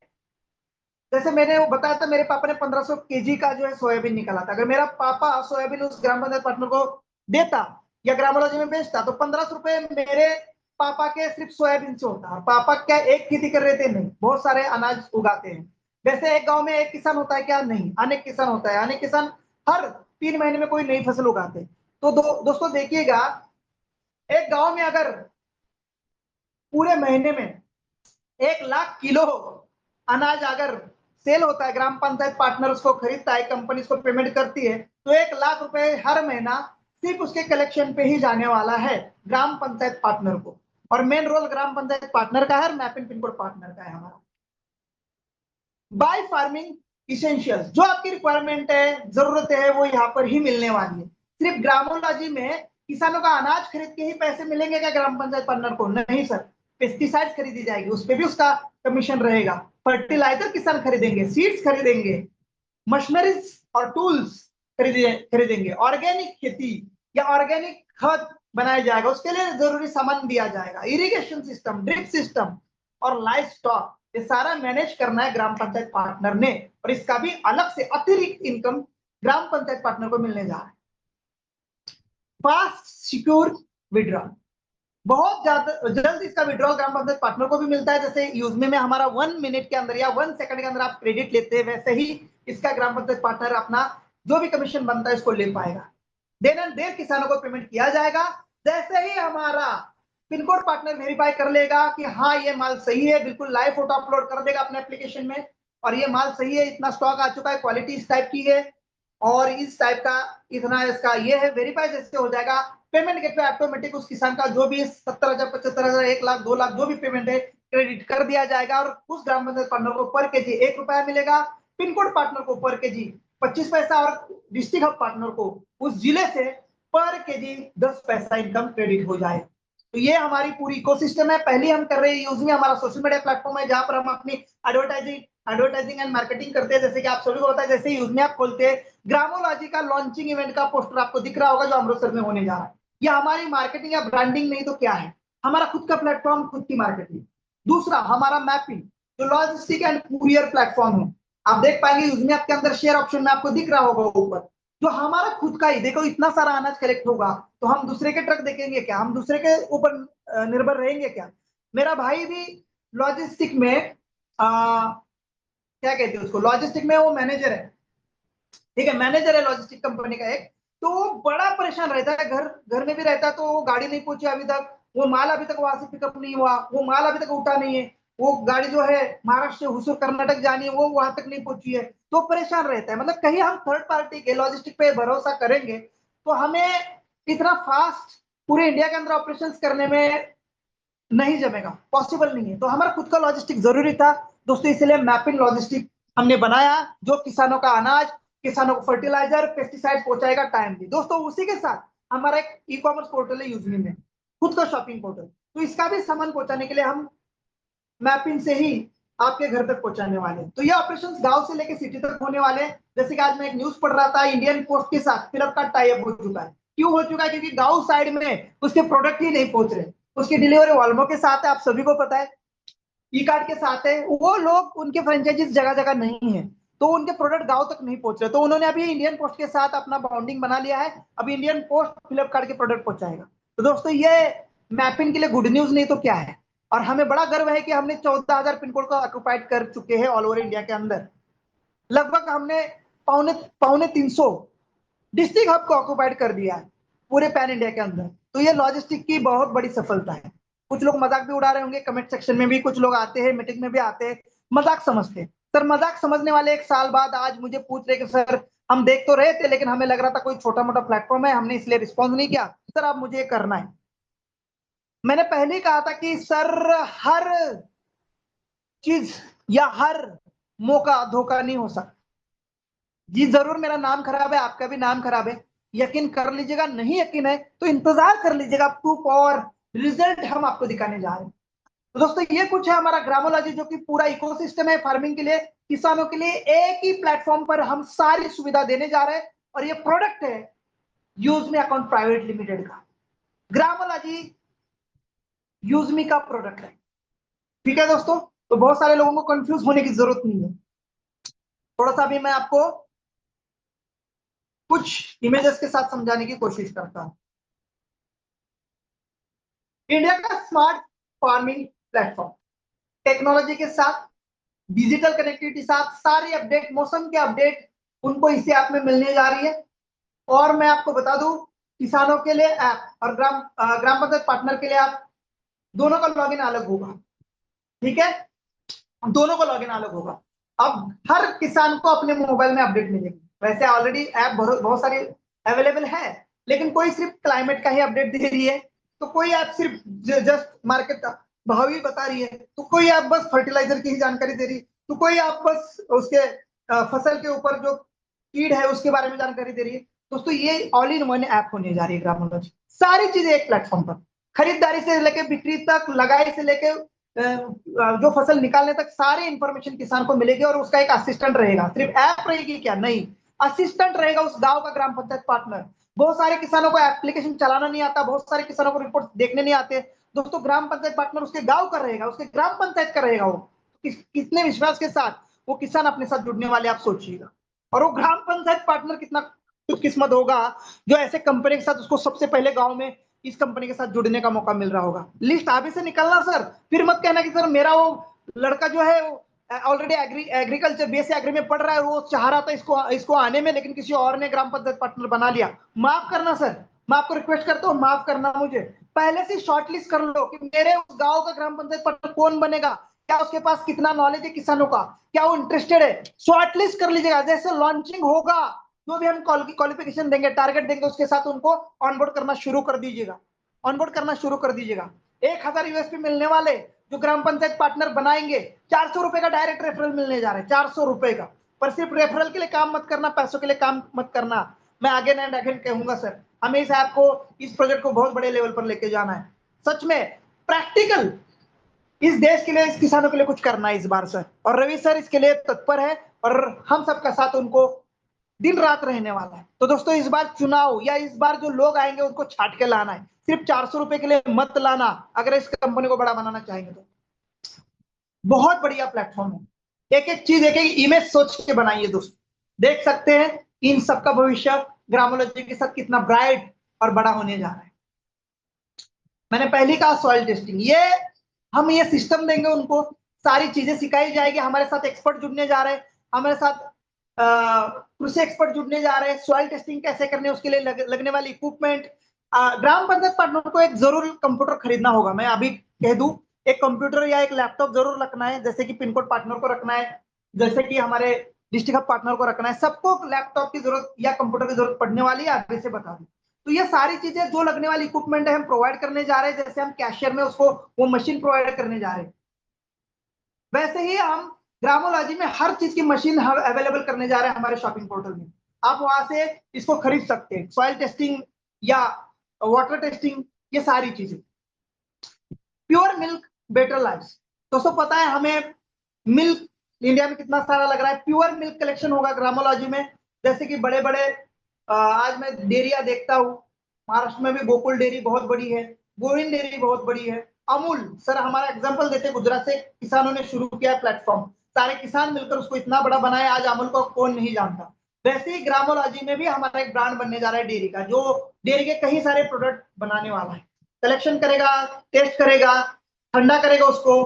जैसे मैंने वो बताया था, मेरे पापा ने 1500 केजी का जो है सोयाबीन निकाला था। अगर मेरा पापा सोयाबीन उस ग्राम पंचायत पार्टनर को देता या ग्रामोलॉजी में बेचता, तो 1500 रुपए मेरे पापा के सिर्फ सोयाबीन से होता। पापा क्या एक खेती कर रहे थे? नहीं, बहुत सारे अनाज उगाते हैं। वैसे एक गांव में एक किसान होता है क्या? नहीं, अनेक किसान होता है। अनेक किसान हर 3 महीने में कोई नई फसल उगाते। तो दोस्तों देखिएगा, एक गांव में अगर पूरे महीने में 1 लाख किलो अनाज अगर सेल होता है, ग्राम पंचायत पार्टनर उसको खरीदता है, कंपनी उसको पेमेंट करती है, तो 1 लाख रुपए हर महीना सिर्फ उसके कलेक्शन पे ही जाने वाला है ग्राम पंचायत पार्टनर को। और मेन रोल ग्राम पंचायत पार्टनर का है, मैपिंग पिन कोड पार्टनर का है हमारा। बाय फार्मिंग इसेंशियल्स, जो आपकी रिक्वायरमेंट है, जरूरत है, वो यहाँ पर ही मिलने वाली है। सिर्फ ग्रामोलॉजी में किसानों का अनाज खरीद के ही पैसे मिलेंगे क्या ग्राम पंचायत पार्टनर को? नहीं सर, पेस्टिसाइड खरीदी जाएगी, उस पर भी उसका कमीशन रहेगा। फर्टिलाइजर किसान खरीदेंगे, सीड्स खरीदेंगे, मशीनरीज और टूल्स खरीदेंगे, ऑर्गेनिक खेती या ऑर्गेनिक खाद बनाया जाएगा, उसके लिए जरूरी सामान दिया जाएगा, इरिगेशन सिस्टम, ड्रिप सिस्टम और लाइफ स्टॉक, ये सारा मैनेज करना है ग्राम पंचायत पार्टनर ने, और इसका भी अलग से अतिरिक्त इनकम ग्राम पंचायत पार्टनर को मिलने जा रहा है। फास्ट सिक्योर विड्रॉल, बहुत ज्यादा जल्द इसका विड्रॉल ग्राम पंचायत पार्टनर को भी मिलता है। जैसे यूजमे में हमारा 1 मिनट के अंदर या 1 सेकंड के अंदर आप क्रेडिट लेते हैं, वैसे ही इसका ग्राम पंचायत पार्टनर अपना जो भी कमीशन बनता है इसको ले पाएगा। देन एंड देर किसानों को पेमेंट किया जाएगा। जैसे ही हमारा पिन कोड पार्टनर वेरीफाई कर लेगा कि हाँ ये माल सही है, बिल्कुल लाइव फोटो अपलोड कर देगा अपने एप्लीकेशन में, और ये माल सही है, इतना स्टॉक आ चुका है, क्वालिटी इस टाइप की है, और इस टाइप का इतना इसका ये है, वेरीफाई जैसे हो जाएगा, पेमेंट गेटवे ऑटोमेटिक उस किसान का जो भी 70,000, 75,000, 1 लाख, 2 लाख जो भी पेमेंट है क्रेडिट कर दिया जाएगा, और उस ग्राम पंचायत पार्टनर को पर केजी 1 रुपया मिलेगा, पिन कोड पार्टनर को पर केजी 25 पैसा, और डिस्ट्रिक्ट हब पार्टनर को उस जिले से पर केजी 10 पैसा इनकम क्रेडिट हो जाए। तो ये हमारी पूरी इकोसिस्टम है। पहले हम कर रहे हैं यूज में, हमारा सोशल मीडिया प्लेटफॉर्म है जहां पर हम अपनी एडवर्टाइजिंग एंड मार्केटिंग करते हैं। जैसे कि आप सभी को पता है, जैसे यूज में आप खोलते हैं, ग्रामोलॉजी का लॉन्चिंग इवेंट का पोस्टर आपको दिख रहा होगा जो अमृतसर में होने जा रहा है। ये हमारी मार्केटिंग या ब्रांडिंग नहीं तो क्या है? हमारा खुद का प्लेटफॉर्म, खुद की मार्केटिंग। दूसरा हमारा मैपिंग, जो लॉजिस्टिक एंड कुरियर प्लेटफॉर्म है, आप देख पाएंगे यूज में आपके अंदर शेयर ऑप्शन में आपको दिख रहा होगा ऊपर, जो हमारा खुद का ही। देखो इतना सारा अनाज कलेक्ट होगा तो हम दूसरे के ट्रक देखेंगे क्या? हम दूसरे के ऊपर निर्भर रहेंगे क्या? मेरा भाई भी लॉजिस्टिक में क्या कहते हैं उसको, लॉजिस्टिक में वो मैनेजर है, ठीक है, मैनेजर है लॉजिस्टिक कंपनी का एक। तो वो बड़ा परेशान रहता है, घर घर में भी रहता है, तो वो गाड़ी नहीं पहुंची अभी तक, वो माल अभी तक वहां से पिकअप नहीं हुआ, वो माल अभी तक उठा नहीं है, वो गाड़ी जो है महाराष्ट्र से हुसूर कर्नाटक जानी है वो वहां तक नहीं पहुंची है। तो परेशान रहता है। मतलब कहीं हम थर्ड पार्टी के लॉजिस्टिक पे भरोसा करेंगे तो हमें इतना फास्ट पूरे इंडिया के अंदर ऑपरेशंस करने में नहीं जमेगा, पॉसिबल नहीं है। तो हमारा खुद का लॉजिस्टिक जरूरी था दोस्तों, इसलिए मैपिंग लॉजिस्टिक हमने बनाया जो किसानों का अनाज, किसानों को फर्टिलाइजर, पेस्टिसाइड पहुंचाएगा टाइमली। दोस्तों उसी के साथ हमारा एक ई कॉमर्स पोर्टल है यूजमी में, खुद का शॉपिंग पोर्टल। तो इसका भी सामान पहुंचाने के लिए हम मैपिंग से ही आपके घर तक पहुंचाने वाले हैं। तो ये ऑपरेशंस गांव से लेकर सिटी तक होने वाले हैं। जैसे कि आज मैं एक न्यूज पढ़ रहा था, इंडियन पोस्ट के साथ फ्लिपकार्ट टाई अप हो चुका है। क्यों हो चुका है? क्योंकि गांव साइड में उसके प्रोडक्ट ही नहीं पहुंच रहे, उसकी डिलीवरी वॉल्वो के साथ है, आप सभी को पता है, ई कार्ड के साथ है। वो लोग, उनके फ्रेंचाइजीज जगह जगह नहीं है, तो उनके प्रोडक्ट गांव तक नहीं पहुंच रहे। तो उन्होंने अभी इंडियन पोस्ट के साथ अपना बॉन्डिंग बना लिया है, अभी इंडियन पोस्ट फ्लिपकार्ट के प्रोडक्ट पहुंचाएगा। तो दोस्तों ये मैपिंग के लिए गुड न्यूज नहीं तो क्या है। और हमें बड़ा गर्व है कि हमने 14,000 पिन कोड को ऑक्युपाइड कर चुके हैं ऑल ओवर इंडिया के अंदर। लगभग हमने पौने पौने 300 डिस्ट्रिक्ट हब को ऑक्युपाइड कर दिया है पूरे पैन इंडिया के अंदर। तो ये लॉजिस्टिक की बहुत बड़ी सफलता है। कुछ लोग मजाक भी उड़ा रहे होंगे कमेंट सेक्शन में भी, कुछ लोग आते हैं मीटिंग में भी आते हैं, मजाक समझते हैं। सर मजाक समझने वाले एक साल बाद आज मुझे पूछ रहे कि सर हम देख तो रहे थे लेकिन हमें लग रहा था कोई छोटा मोटा प्लेटफॉर्म है, हमने इसलिए रिस्पॉन्स नहीं किया। सर अब मुझे ये करना है। मैंने पहले ही कहा था कि सर हर चीज या हर मौका धोखा नहीं हो सकता। जी जरूर मेरा नाम खराब है, आपका भी नाम खराब है, यकीन कर लीजिएगा। नहीं यकीन है तो इंतजार कर लीजिएगा, प्रूफ और रिजल्ट हम आपको दिखाने जा रहे हैं। तो दोस्तों ये कुछ है हमारा ग्रामोलॉजी, जो कि पूरा इकोसिस्टम है फार्मिंग के लिए, किसानों के लिए। एक ही प्लेटफॉर्म पर हम सारी सुविधा देने जा रहे हैं। और ये प्रोडक्ट है यूजमी अकाउंट प्राइवेट लिमिटेड का। ग्रामोलॉजी यूजमी का प्रोडक्ट है, ठीक है दोस्तों। तो बहुत सारे लोगों को कंफ्यूज होने की जरूरत नहीं है। थोड़ा सा भी मैं आपको कुछ इमेजेस के साथ समझाने की कोशिश करता हूं। इंडिया का स्मार्ट फार्मिंग प्लेटफॉर्म, टेक्नोलॉजी के साथ, डिजिटल कनेक्टिविटी साथ, सारी अपडेट, मौसम के अपडेट उनको इसी ऐप में मिलने जा रही है। और मैं आपको बता दूं, किसानों के लिए ऐप और ग्राम पंचायत पार्टनर के लिए ऐप, दोनों का लॉगिन अलग होगा, ठीक है, दोनों का लॉगिन अलग होगा। अब हर किसान को अपने मोबाइल में अपडेट मिलेगी। वैसे ऑलरेडी ऐप बहुत सारी अवेलेबल है, लेकिन कोई सिर्फ क्लाइमेट का ही अपडेट दे रही है, तो कोई ऐप सिर्फ जस्ट मार्केट का भाव ही बता रही है, तो कोई ऐप बस फर्टिलाइजर की ही जानकारी दे रही, तो कोई ऐप बस उसके फसल के ऊपर जो कीड़ है उसके बारे में जानकारी दे रही है। दोस्तों ये ऑल इन वन ऐप होने जा रही है ग्रामोलॉजी। सारी चीजें एक प्लेटफॉर्म पर, खरीदारी से लेके बिक्री तक, लगाई से लेके जो फसल निकालने तक, सारी इंफॉर्मेशन किसान को मिलेगी। और उसका एक असिस्टेंट रहेगा, सिर्फ ऐप रहेगी क्या, नहीं, असिस्टेंट रहेगा उस गांव का ग्राम पंचायत पार्टनर। बहुत सारे किसानों को एप्लीकेशन चलाना नहीं आता, बहुत सारे किसानों को रिपोर्ट देखने नहीं आते। दोस्तों ग्राम पंचायत पार्टनर उसके गांव का रहेगा, उसके ग्राम पंचायत का रहेगा। वो कितने विश्वास के साथ वो किसान अपने साथ जुड़ने वाले, आप सोचिएगा। और वो ग्राम पंचायत पार्टनर कितना खुशकिस्मत होगा जो ऐसे कंपनी के साथ उसको सबसे पहले गांव में इस कंपनी के साथ जुड़ने का मौका मिल रहा होगा। लिस्ट अभी से निकलना सर, फिर मत कहना कि सर मेरा वो लड़का जो है ऑलरेडी एग्रीकल्चर बीएससी एग्री में पढ़ रहा है, वो चाह रहा था इसको इसको आने में, लेकिन किसी और ने ग्राम पंचायत पार्टनर बना लिया। माफ करना सर, मैं आपको रिक्वेस्ट करता हूँ, माफ करना मुझे। पहले से शॉर्टलिस्ट कर लो कि मेरे उस गांव का ग्राम पंचायत पार्टनर कौन बनेगा, क्या उसके पास कितना नॉलेज है किसानों का, क्या वो इंटरेस्टेड है, शॉर्टलिस्ट कर लीजिएगा। जैसे लॉन्चिंग होगा, जो भी हम क्वालिफिकेशन देंगे, टारगेट देंगे, उसके साथ उनको ऑनबोर्ड करना शुरू कर दीजिएगा, ऑनबोर्ड करना शुरू कर दीजिएगा। 1,000 यूएसपी मिलने वाले जो ग्राम पंचायत पार्टनर बनाएंगे, 400 रुपए का डायरेक्ट रेफरल मिलने जा रहा है, 400 रुपए का। पर सिर्फ रेफरल के लिए काम मत करना, पैसों के लिए काम मत करना। मैं अगेन एंड अगेन कहूंगा सर, हमें इस ऐप को, इस प्रोजेक्ट को बहुत बड़े लेवल पर लेके जाना है। सच में प्रैक्टिकल इस देश के लिए, इस किसानों के लिए कुछ करना है इस बार सर। और रवि सर इसके लिए तत्पर है और हम सबका साथ उनको दिन रात रहने वाला है। तो दोस्तों इस बार चुनाव या इस बार जो लोग आएंगे उनको छाट के लाना है, सिर्फ 400 रुपए के लिए मत लाना अगर इस कंपनी को बड़ा बनाना चाहेंगे तो। बहुत बढ़िया प्लेटफॉर्म है, एक एक चीज, एक एक इमेज सोच के बनाइए दोस्तों। देख सकते हैं इन सबका भविष्य ग्रामोलॉजी के साथ कितना ब्राइट और बड़ा होने जा रहा है। मैंने पहले कहा सॉइल टेस्टिंग, ये हम ये सिस्टम देंगे उनको, सारी चीजें सिखाई जाएगी। हमारे साथ एक्सपर्ट जुड़ने जा रहे हैं, हमारे साथ कृषि एक्सपर्ट जुड़ने जा रहे हैं। सॉइल टेस्टिंग कैसे करने, उसके लिए लगने वाली इक्विपमेंट, ग्राम पंचायत पार्टनर को एक जरूर कंप्यूटर खरीदना होगा। मैं अभी कह दूं, एक कंप्यूटर या एक लैपटॉप जरूर रखना है, जैसे कि पिन कोड पार्टनर को रखना है, जैसे कि हमारे डिस्ट्रिक्ट हब पार्टनर को रखना है, सबको लैपटॉप की जरूरत या कंप्यूटर की जरूरत पड़ने वाली है, अभी से बता दूं। तो ये सारी चीजें जो लगने वाली इक्विपमेंट है हम प्रोवाइड करने जा रहे हैं, जैसे हम कैशियर में उसको वो मशीन प्रोवाइड करने जा रहे हैं, वैसे ही हम ग्रामोलॉजी में हर चीज की मशीन अवेलेबल करने जा रहे हैं हमारे शॉपिंग पोर्टल में। आप वहां से इसको खरीद सकते हैं, सॉइल टेस्टिंग या वाटर टेस्टिंग, ये सारी चीजें। प्योर मिल्क बेटर लाइफ, दोस्तों पता है हमें मिल्क इंडिया में कितना सारा लग रहा है। प्योर मिल्क कलेक्शन होगा ग्रामोलॉजी में, जैसे कि बड़े बड़े आज मैं डेयरिया देखता हूँ, महाराष्ट्र में भी गोकुल डेयरी बहुत बड़ी है, गोविंद डेयरी बहुत बड़ी है, अमूल सर हमारा एग्जांपल देते हैं, गुजरात से किसानों ने शुरू किया प्लेटफॉर्म, सारे किसान मिलकर उसको इतना बड़ा बनाया, आज अमूल को कौन नहीं जानता। वैसे ही ग्रामोलॉजी में भी हमारा एक ब्रांड बनने जा रहा है डेयरी का, जो डेयरी के कई सारे प्रोडक्ट बनाने वाला है, कलेक्शन करेगा, टेस्ट करेगा, ठंडा करेगा उसको,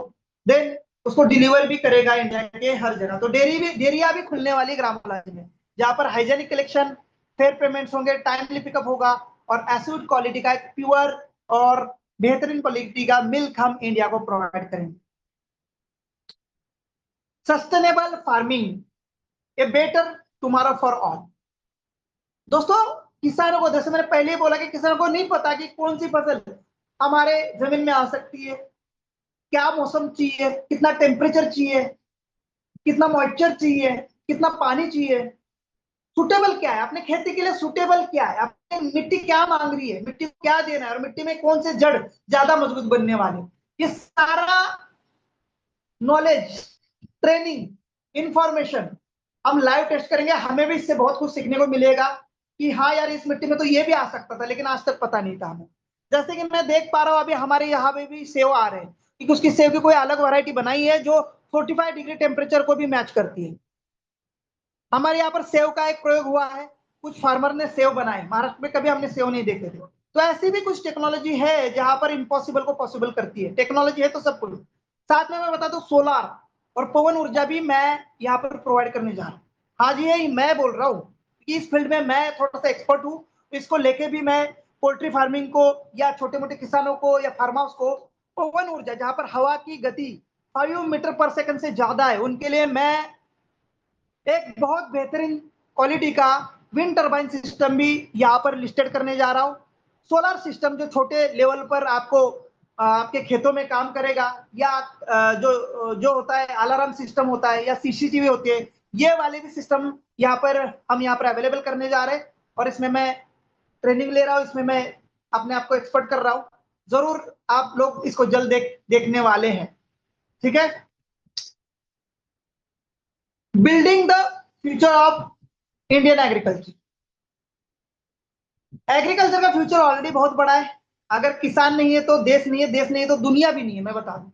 देन उसको डिलीवर भी करेगा इंडिया के हर जगह। तो डेयरिया भी खुलने वाली ग्रामोलॉजी में, जहां पर हाइजेनिक कलेक्शन, फेयर पेमेंट्स होंगे, टाइमली पिकअप होगा और एस्योर्ड क्वालिटी का एक प्योर और बेहतरीन क्वालिटी का मिल्क हम इंडिया को प्रोवाइड करेंगे। Sustainable farming a better tomorrow for all. दोस्तों किसानों को, जैसे मैंने पहले ही बोला कि किसानों को नहीं पता कि कौन सी फसल हमारे जमीन में आ सकती है, क्या मौसम चाहिए, कितना टेम्परेचर चाहिए, कितना मॉइस्चर चाहिए, कितना पानी चाहिए, सुटेबल क्या है अपने खेती के लिए, सुटेबल क्या है, अपनी मिट्टी क्या मांग रही है, मिट्टी को क्या देना है, और मिट्टी में कौन से जड़ ज्यादा मजबूत बनने वाले, ये सारा नॉलेज, ट्रेनिंग, इंफॉर्मेशन हम लाइव टेस्ट करेंगे। हमें भी इससे बहुत कुछ सीखने को मिलेगा कि हाँ यार इस मिट्टी में तो ये भी आ सकता था, लेकिन आज तक पता नहीं था हमें। जैसे कि मैं देख पा रहा हूँ अभी हमारे यहाँ पे भी सेव आ रहे हैं, क्योंकि उसकी सेव की कोई अलग वैरायटी बनाई है जो 45 डिग्री टेम्परेचर को भी मैच करती है। हमारे यहाँ पर सेव का एक प्रयोग हुआ है, कुछ फार्मर ने सेव बनाए, महाराष्ट्र में कभी हमने सेव नहीं देखे थे। तो ऐसी भी कुछ टेक्नोलॉजी है जहां पर इम्पॉसिबल को पॉसिबल करती है, टेक्नोलॉजी है तो सब कुछ। साथ में मैं बता दूं सोलार और पवन ऊर्जा भी मैं यहाँ पर प्रोवाइड करने जा रहा हूँ। हाँ जी यही मैं बोल रहा हूँ कि इस फील्ड में मैं थोड़ा सा एक्सपर्ट हूँ, इसको लेके भी मैं पोल्ट्री फार्मिंग को या छोटे मोटे किसानों को या फार्म हाउस को पवन ऊर्जा जहां पर हवा की गति 5 मीटर पर सेकंड से ज्यादा है, उनके लिए मैं एक बहुत बेहतरीन क्वालिटी का विंड टर्बाइन सिस्टम भी यहाँ पर लिस्टेड करने जा रहा हूँ। सोलर सिस्टम जो छोटे लेवल पर आपको आपके खेतों में काम करेगा, या जो जो होता है अलार्म सिस्टम होता है या सीसीटीवी होती है, ये वाले भी सिस्टम हम यहाँ पर अवेलेबल करने जा रहे हैं। और इसमें मैं ट्रेनिंग ले रहा हूँ, इसमें मैं अपने आप को एक्सपर्ट कर रहा हूँ। जरूर आप लोग इसको जल्द देखने वाले हैं, ठीक है। Building the future of Indian agriculture. Agriculture का फ्यूचर ऑलरेडी बहुत बड़ा है, अगर किसान नहीं है तो देश नहीं है, देश नहीं है तो दुनिया भी नहीं है, मैं बता दूं।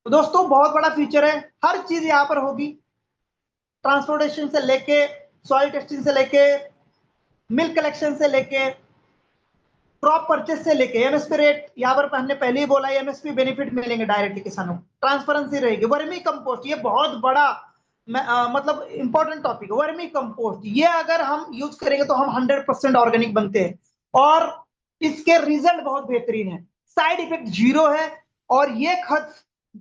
तो दोस्तों बहुत बड़ा फ्यूचर है, हर चीज यहाँ पर होगी, ट्रांसपोर्टेशन से लेके, सॉइल टेस्टिंग से लेके, मिल्क कलेक्शन से लेके, क्रॉप परचेस से लेके, एमएसपी रेट यहाँ पर हमने पहले ही बोला, एमएसपी बेनिफिट मिलेंगे डायरेक्टली किसानों को, ट्रांसपेरेंसी रहेगी, वर्मी कंपोस्ट, ये बहुत बड़ा मतलब इंपॉर्टेंट टॉपिक है, वर्मी कंपोस्ट, ये अगर हम यूज करेंगे तो हम 100% ऑर्गेनिक बनते हैं और इसके रिजल्ट बहुत बेहतरीन है, साइड इफेक्ट जीरो है, और ये खत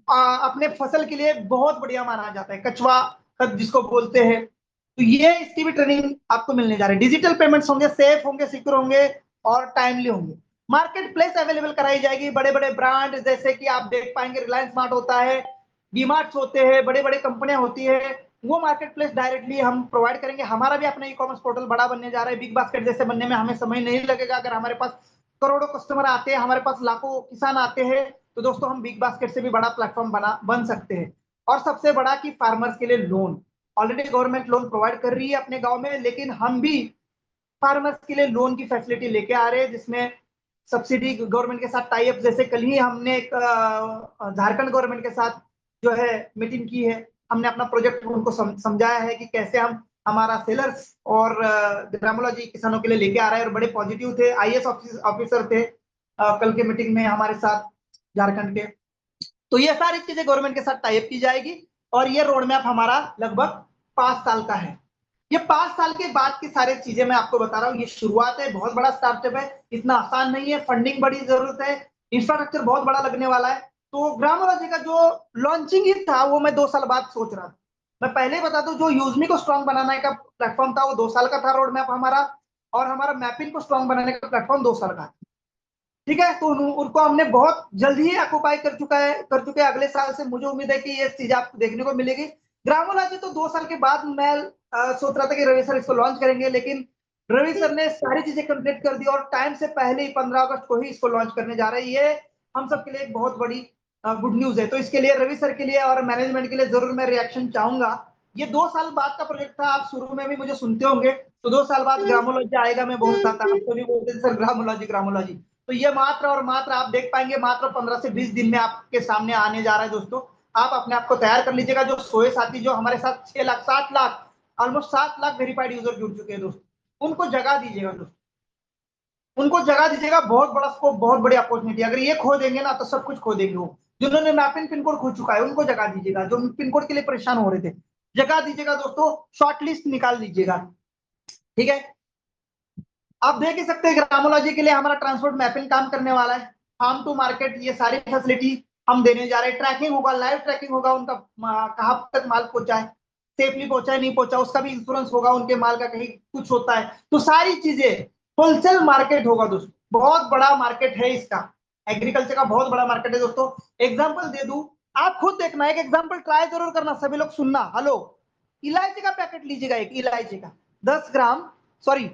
अपने फसल के लिए बहुत बढ़िया माना जाता है, कचवा खत जिसको बोलते हैं। तो ये इसकी भी ट्रेनिंग आपको मिलने जा रही है, डिजिटल पेमेंट्स होंगे, सेफ होंगे, सिक्योर होंगे और टाइमली होंगे। मार्केट प्लेस अवेलेबल कराई जाएगी, बड़े बड़े ब्रांड जैसे कि आप देख पाएंगे रिलायंस स्मार्ट होता है, डीमार्ट्स होते हैं, बड़े बड़े कंपनियां होती है, वो मार्केट प्लेस डायरेक्टली हम प्रोवाइड करेंगे। हमारा भी अपना ई कॉमर्स पोर्टल बड़ा बनने जा रहा है, बिग बास्केट जैसे बनने में हमें समय नहीं लगेगा। अगर हमारे पास करोड़ों कस्टमर आते हैं, हमारे पास लाखों किसान आते हैं, तो दोस्तों हम बिग बास्केट से भी बड़ा प्लेटफॉर्म बन सकते हैं। और सबसे बड़ा कि फार्मर्स के लिए loan, already government loan provide कर रही है अपने गांव में, लेकिन हम भी फार्मर्स के लिए लोन की फैसिलिटी लेके आ रहे हैं, जिसमें सब्सिडी गवर्नमेंट के साथ टाई अप, जैसे कल ही हमने एक झारखंड गवर्नमेंट के साथ जो है मीटिंग की है, हमने अपना प्रोजेक्ट उनको समझाया है कि कैसे हम हमारा सेलर्स और ग्रामोलॉजी किसानों के लिए लेके आ रहे हैं, और बड़े पॉजिटिव थे, आईएएस ऑफिसर थे कल के मीटिंग में हमारे साथ झारखंड के। तो ये सारी चीजें गवर्नमेंट के साथ टाई अप की जाएगी, और ये रोड मैप हमारा लगभग 5 साल का है। ये 5 साल के बाद की सारी चीजें मैं आपको बता रहा हूँ, ये शुरुआत है, बहुत बड़ा स्टार्टअप है, इतना आसान नहीं है, फंडिंग बड़ी जरूरत है, इंफ्रास्ट्रक्चर बहुत बड़ा लगने वाला है। तो ग्रामोलॉजी का जो लॉन्चिंग ही था वो मैं 2 साल बाद सोच रहा था, मैं पहले ही बता दूं, जो यूजमी को स्ट्रांग बनाने का प्लेटफॉर्म था वो 2 साल का था रोड मैप हमारा, और हमारा मैपिंग को स्ट्रांग बनाने का प्लेटफॉर्म 2 साल का है। ठीक है, तो उनको हमने बहुत जल्दी ही ऑक्युपाई कर चुके हैं। अगले साल से मुझे उम्मीद है कि ये चीज आपको देखने को मिलेगी। ग्रामोलॉजी तो 2 साल के बाद मैं सोच रहा था कि रवि सर इसको लॉन्च करेंगे, लेकिन रवि सर ने सारी चीजें कंप्लीट कर दी और टाइम से पहले ही 15 अगस्त को ही इसको लॉन्च करने जा रहे हैं। ये हम सब के लिए एक बहुत बड़ी गुड न्यूज है। तो इसके लिए रवि सर के लिए और मैनेजमेंट के लिए जरूर मैं रिएक्शन चाहूंगा। ये 2 साल बाद का प्रोजेक्ट था, आप शुरू में भी मुझे सुनते होंगे, तो 2 साल बाद ग्रामोलॉजी आएगा मैं बोलता था, आप तो भी बोलते थे सर ग्रामोलॉजी ग्रामोलॉजी। तो ये मात्र और मात्र आप देख पाएंगे, मात्र 15 से 20 दिन में आपके सामने आने जा रहा है दोस्तों। आप अपने आप को तैयार कर लीजिएगा। जो सोए साथी जो हमारे साथ 6 lakh 7 lakh almost 7 lakh verified user जुड़ चुके हैं दोस्तों, उनको जगह दीजिएगा दोस्तों, उनको जगह दीजिएगा। बहुत बड़ा स्कोप, बहुत बड़ी अपॉर्चुनिटी। अगर ये खो देंगे ना तो सब कुछ खो देंगे। वो जिन्होंने मैपिंग पिन कोड खो चुका है उनको जगह दीजिएगा, जो पिन कोड के लिए परेशान हो रहे थे जगह दीजिएगा दोस्तों, शॉर्ट लिस्ट निकाल दीजिएगा। ठीक है, आप देख ही सकते हैं ग्रामोलॉजी के लिए हमारा ट्रांसपोर्ट मैपिंग काम करने वाला है। फार्म टू मार्केट ये सारी फैसिलिटी हम देने जा रहे हैं। ट्रैकिंग होगा, लाइव ट्रैकिंग होगा, उनका कहाँ तक माल पहुंचा है, सेफली पहुंचा है नहीं पहुंचा, उसका भी इंश्योरेंस होगा। उनके माल का कहीं कुछ होता है तो सारी चीजें, होलसेल मार्केट होगा दोस्तों, बहुत बड़ा मार्केट है इसका। एग्रीकल्चर का बहुत बड़ा मार्केट है दोस्तों। एग्जाम्पल दे दूं, आप खुद देखना, एक एग्जाम्पल ट्राई जरूर करना, सभी लोग सुनना। हेलो, इलायची का पैकेट लीजिएगा, एक इलायची का 10 ग्राम, सॉरी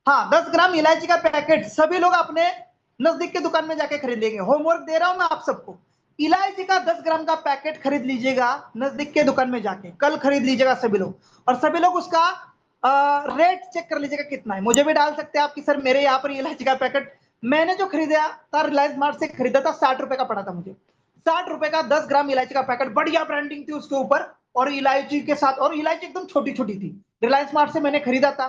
हाँ 10 ग्राम इलायची का पैकेट सभी लोग अपने नजदीक के दुकान में जाके खरीदेंगे। होमवर्क दे रहा हूं मैं आप सबको, इलायची का 10 ग्राम का पैकेट खरीद लीजिएगा नजदीक के दुकान में जाके, कल खरीद लीजिएगा सभी लोग। और सभी लोग उसका रेट चेक कर लीजिएगा कितना है। मुझे भी डाल सकते हैं आप कि सर मेरे यहाँ पर इलायची का पैकेट मैंने जो खरीदा था रिलायंस मार्ट से खरीदा था 60 रुपए का पड़ा था मुझे। 60 रुपए का 10 ग्राम इलायची का पैकेट, बढ़िया ब्रांडिंग थी उसके ऊपर, और इलायची के साथ, और इलायची एकदम छोटी छोटी थी। रिलायंस मार्ट से मैंने खरीदा था।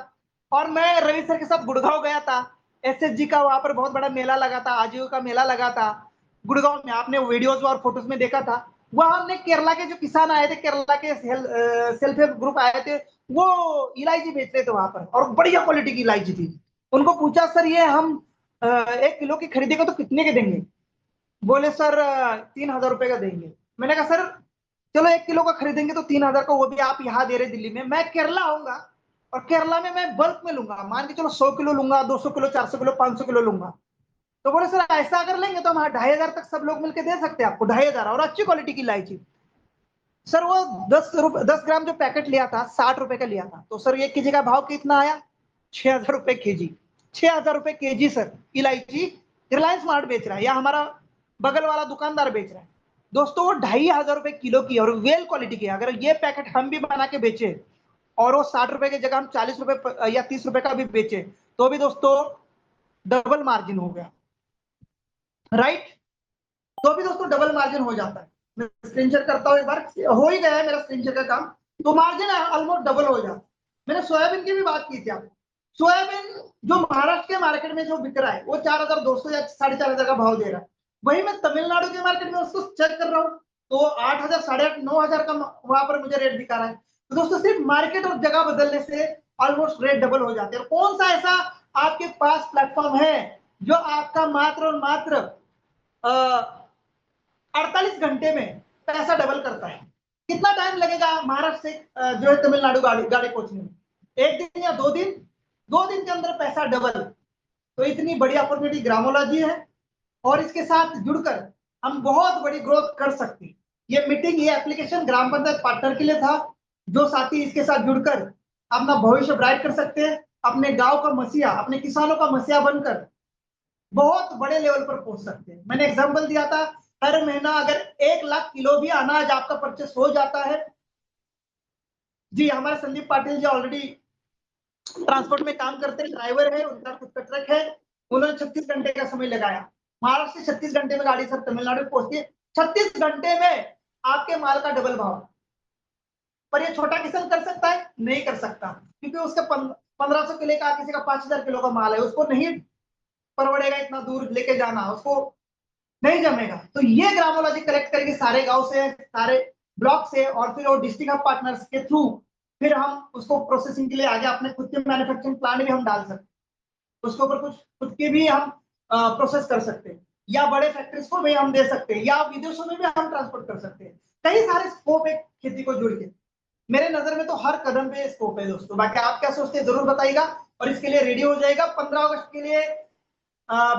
और मैं रवि सर के साथ गुड़गांव गया था, एसएसजी का वहां पर बहुत बड़ा मेला लगा था, आजीव का मेला लगा था गुड़गांव में, आपने वीडियोस और फोटोज में देखा था। वहां हमने केरला के जो किसान आए थे, केरला के सेल्फ हेल्प ग्रुप आए थे, वो इलायची बेच रहे थे वहां पर, और बढ़िया क्वालिटी की इलायची थी। उनको पूछा सर ये हम 1 किलो की खरीदेंगे तो कितने के देंगे? बोले सर 3,000 रुपए का देंगे। मैंने कहा सर चलो 1 किलो का खरीदेंगे तो 3,000 का, वो भी आप यहाँ दे रहे दिल्ली में, मैं केरला आऊंगा और केरला में मैं बल्क में लूंगा, मान के चलो 100 किलो लूंगा, 200 किलो, 400 किलो, 500 किलो लूंगा। तो बोले सर ऐसा अगर लेंगे तो हम 2,500 तक सब लोग मिलकर दे सकते हैं आपको, 2,500, और अच्छी क्वालिटी की इलायची। सर वो 10 ग्राम जो पैकेट लिया था 60 रुपए का लिया था, तो सर 1 केजी का भाव कितना आया? 6,000 रुपए केजी। 6,000 रुपए केजी सर इलायची रिलायंस मार्ट बेच रहा है, या हमारा बगल वाला दुकानदार बेच रहा है दोस्तों। वो 2,500 रुपए किलो की और वेल क्वालिटी की। अगर ये पैकेट हम भी बना के बेचे और वो 60 रुपए की जगह हम 40 रुपए या 30 रुपए का भी बेचे, तो भी दोस्तों डबल मार्जिन हो गया, राइट? तो भी दोस्तों डबल मार्जिन हो जाता है। मैं स्क्रीन शेयर करता हूँ एक बार, हो ही गया है मेरा स्क्रीन शेयर का काम। तो मार्जिन ऑलमोस्ट डबल हो जाता है। मैंने सोयाबीन की भी बात की थी आपको। सोयाबीन जो महाराष्ट्र के मार्केट में जो बिक रहा है वो 4,200 या 4,500 का भाव दे रहा है, वही मैं तमिलनाडु के मार्केट में उसको चेक कर रहा हूँ तो 8,000, 8,500, 9,000 का वहां पर मुझे रेट दिखा रहा है। तो दोस्तों सिर्फ मार्केट और जगह बदलने से ऑलमोस्ट रेट डबल हो जाते हैं। कौन सा ऐसा आपके पास प्लेटफॉर्म है जो आपका मात्र और मात्र 48 घंटे में पैसा डबल करता है? कितना टाइम लगेगा महाराष्ट्र से जो है तमिलनाडु गाड़ी गाड़ी पहुंचने में? 1 दिन या 2 दिन? 2 दिन के अंदर पैसा डबल। तो इतनी बड़ी अपॉर्चुनिटी ग्रामोलॉजी है, और इसके साथ जुड़कर हम बहुत बड़ी ग्रोथ कर सकते हैं। ये मीटिंग, ये एप्लीकेशन ग्राम पंचायत पार्टनर के लिए था। जो साथी इसके साथ जुड़कर अपना भविष्य ब्राइट कर सकते हैं, अपने गांव का मसीहा, अपने किसानों का मसीहा बनकर बहुत बड़े लेवल पर पहुंच सकते हैं। मैंने एग्जांपल दिया था, हर महीना अगर 1 लाख किलो भी अनाज आपका परचेस हो जाता है, जी हमारे संदीप पाटिल जी ऑलरेडी ट्रांसपोर्ट में काम करते हैं, ड्राइवर है, उनका खुद का ट्रक है, उन्होंने 36 घंटे का समय लगाया। महाराष्ट्र से 36 घंटे में गाड़ी सर तमिलनाडु पहुंचती है, 36 घंटे में आपके माल का डबल भाव। पर ये छोटा किसान कर सकता है? नहीं कर सकता, क्योंकि उसका 1,500 किलो का, किसी का 5,000 किलो का माल है, उसको नहीं परवड़ेगा इतना दूर लेके जाना, उसको नहीं जमेगा। तो ये ग्रामोलॉजी कलेक्ट करेगी सारे गांव से, सारे ब्लॉक से, और फिर वो डिस्ट्रिक्ट ऑफ पार्टनर्स के थ्रू फिर हम उसको प्रोसेसिंग के लिए आगे अपने खुद के मैन्युफैक्चरिंग प्लांट भी हम डाल सकते हैं, उसके ऊपर कुछ खुद के भी हम प्रोसेस कर सकते हैं, या बड़े फैक्ट्रीज को भी हम दे सकते हैं, या विदेशों में भी हम ट्रांसपोर्ट कर सकते हैं। कई सारे स्कोप है खेती को जुड़ के। मेरे नजर में तो हर कदम पे स्कोप है दोस्तों। बाकी आप क्या सोचते हैं जरूर बताइएगा, और इसके लिए रेडी हो जाएगा 15 अगस्त के लिए।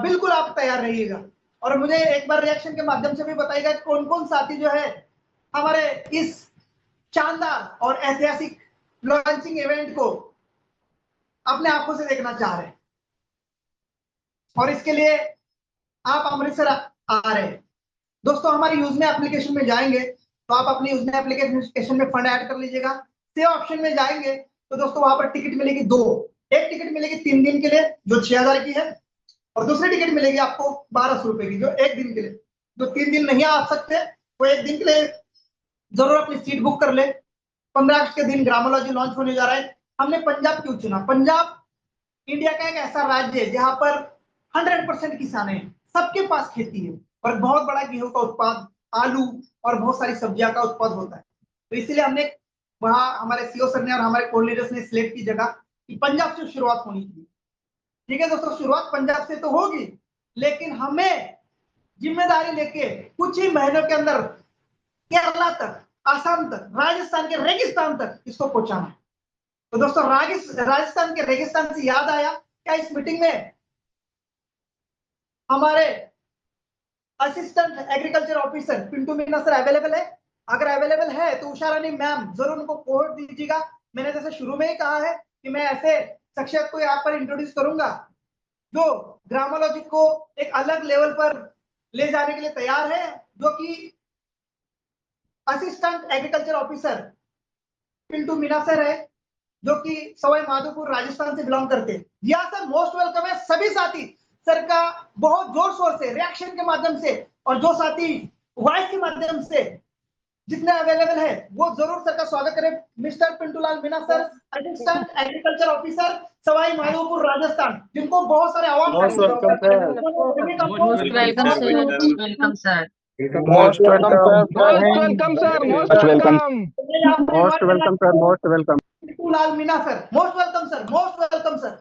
बिल्कुल आप तैयार रहिएगा। और मुझे एक बार रिएक्शन के माध्यम से भी बताइएगा कौन कौन साथी जो है हमारे इस शानदार और ऐतिहासिक लॉन्चिंग इवेंट को अपने आंखों से देखना चाह रहे हैं। और इसके लिए आप अमृतसर आ रहे हैं दोस्तों। हमारे यूजमे एप्लीकेशन में जाएंगे तो आप अपनी यूजमे एप्लीकेशन में फंड ऐड कर लीजिएगा। सेव ऑप्शन में जाएंगे तो दोस्तों वहां पर टिकट मिलेगी दो। एक टिकट मिलेगी 3 दिन के लिए जो 6000 की है, और दूसरी टिकट मिलेगी आपको 1200 रुपए की जो एक दिन के लिए। जो 3 दिन नहीं आ सकते वो एक दिन के लिए जरूर अपनी सीट बुक कर ले। 15 अगस्त के दिन ग्रामोलॉजी लॉन्च होने जा रहा है। हमने पंजाब क्यों चुना? पंजाब इंडिया का एक ऐसा राज्य है जहां पर 100% किसान है, सबके पास खेती है, और बहुत बड़ा गेहूं का उत्पाद, आलू और बहुत सारी सब्जियां का उत्पाद होता है। तो इसलिए हमने वहां हमारे सीओ सर ने और हमारे कोऑर्डिनेटर्स ने सिलेक्ट की जगह कि पंजाब से शुरुआत होनी चाहिए। ठीक है दोस्तों, शुरुआत पंजाब से तो होगी, लेकिन हमें जिम्मेदारी लेके कुछ ही महीनों के अंदर केरला तक, आसाम तक, राजस्थान के रेगिस्तान तक इसको पहुंचाना है। तो दोस्तों राजस्थान के रेगिस्तान से याद आया, क्या इस मीटिंग में हमारे assistant agriculture officer Pintu Meena sir available है? अगर अवेलेबल है तो उषा रानी मैम जरूर उनको कोड दीजिएगा। मैंने जैसे शुरू में ही कहा है कि मैं ऐसे शख्सियत को यहाँ पर इंट्रोड्यूस करूंगा जो ग्रामोलॉजी को एक अलग लेवल पर ले जाने के लिए तैयार है, जो कि assistant agriculture officer Pintu Meena sir है, जो कि सवाई माधोपुर राजस्थान से बिलोंग करते हैं। जी हाँ सर, मोस्ट वेलकम है। सभी साथी सर का बहुत जोर शोर से रिएक्शन के माध्यम से, और जो साथी वॉइस के माध्यम से जितने अवेलेबल है वो जरूर सर का स्वागत करें। Mister Pintulal Meena sir, assistant agriculture officer, Sawai Madhopur Rajasthan, जिनको बहुत सारे award Most welcome, sir. Most welcome, sir. Welcome, sir. Most welcome, Most sir. welcome, sir. Most Most welcome. welcome. Most welcome, sir. Most welcome. Pintulal Meena sir, most welcome sir, most welcome sir.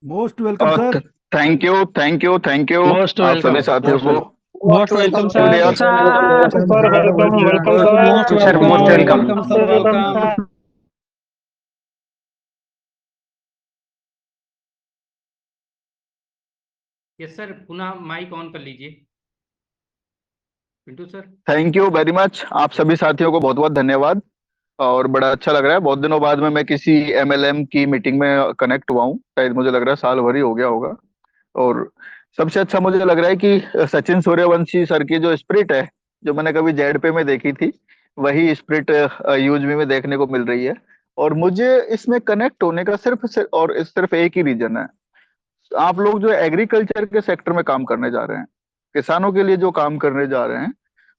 Most welcome sir. Thank you, thank you, thank you. Most आप welcome. सभी साथियों को Most welcome, sir. Yes, sir. Sir, welcome, welcome, sir. Sir, most welcome. Welcome, sir. Yes sir, पुनः mic on कर लीजिए Pintu sir. Thank you very much. आप सभी साथियों को बहुत बहुत धन्यवाद, और बड़ा अच्छा लग रहा है। बहुत दिनों बाद में मैं किसी एमएलएम की मीटिंग में कनेक्ट हुआ हूँ। शायद मुझे लग रहा है साल भर ही हो गया होगा। और सबसे अच्छा मुझे लग रहा है कि सचिन सूर्यवंशी सर की जो स्पिरिट है, जो मैंने कभी जेडपे में देखी थी, वही स्पिरिट यूजमी में देखने को मिल रही है। और मुझे इसमें कनेक्ट होने का सिर्फ एक ही रीजन है। आप लोग जो एग्रीकल्चर के सेक्टर में काम करने जा रहे हैं, किसानों के लिए जो काम करने जा रहे हैं,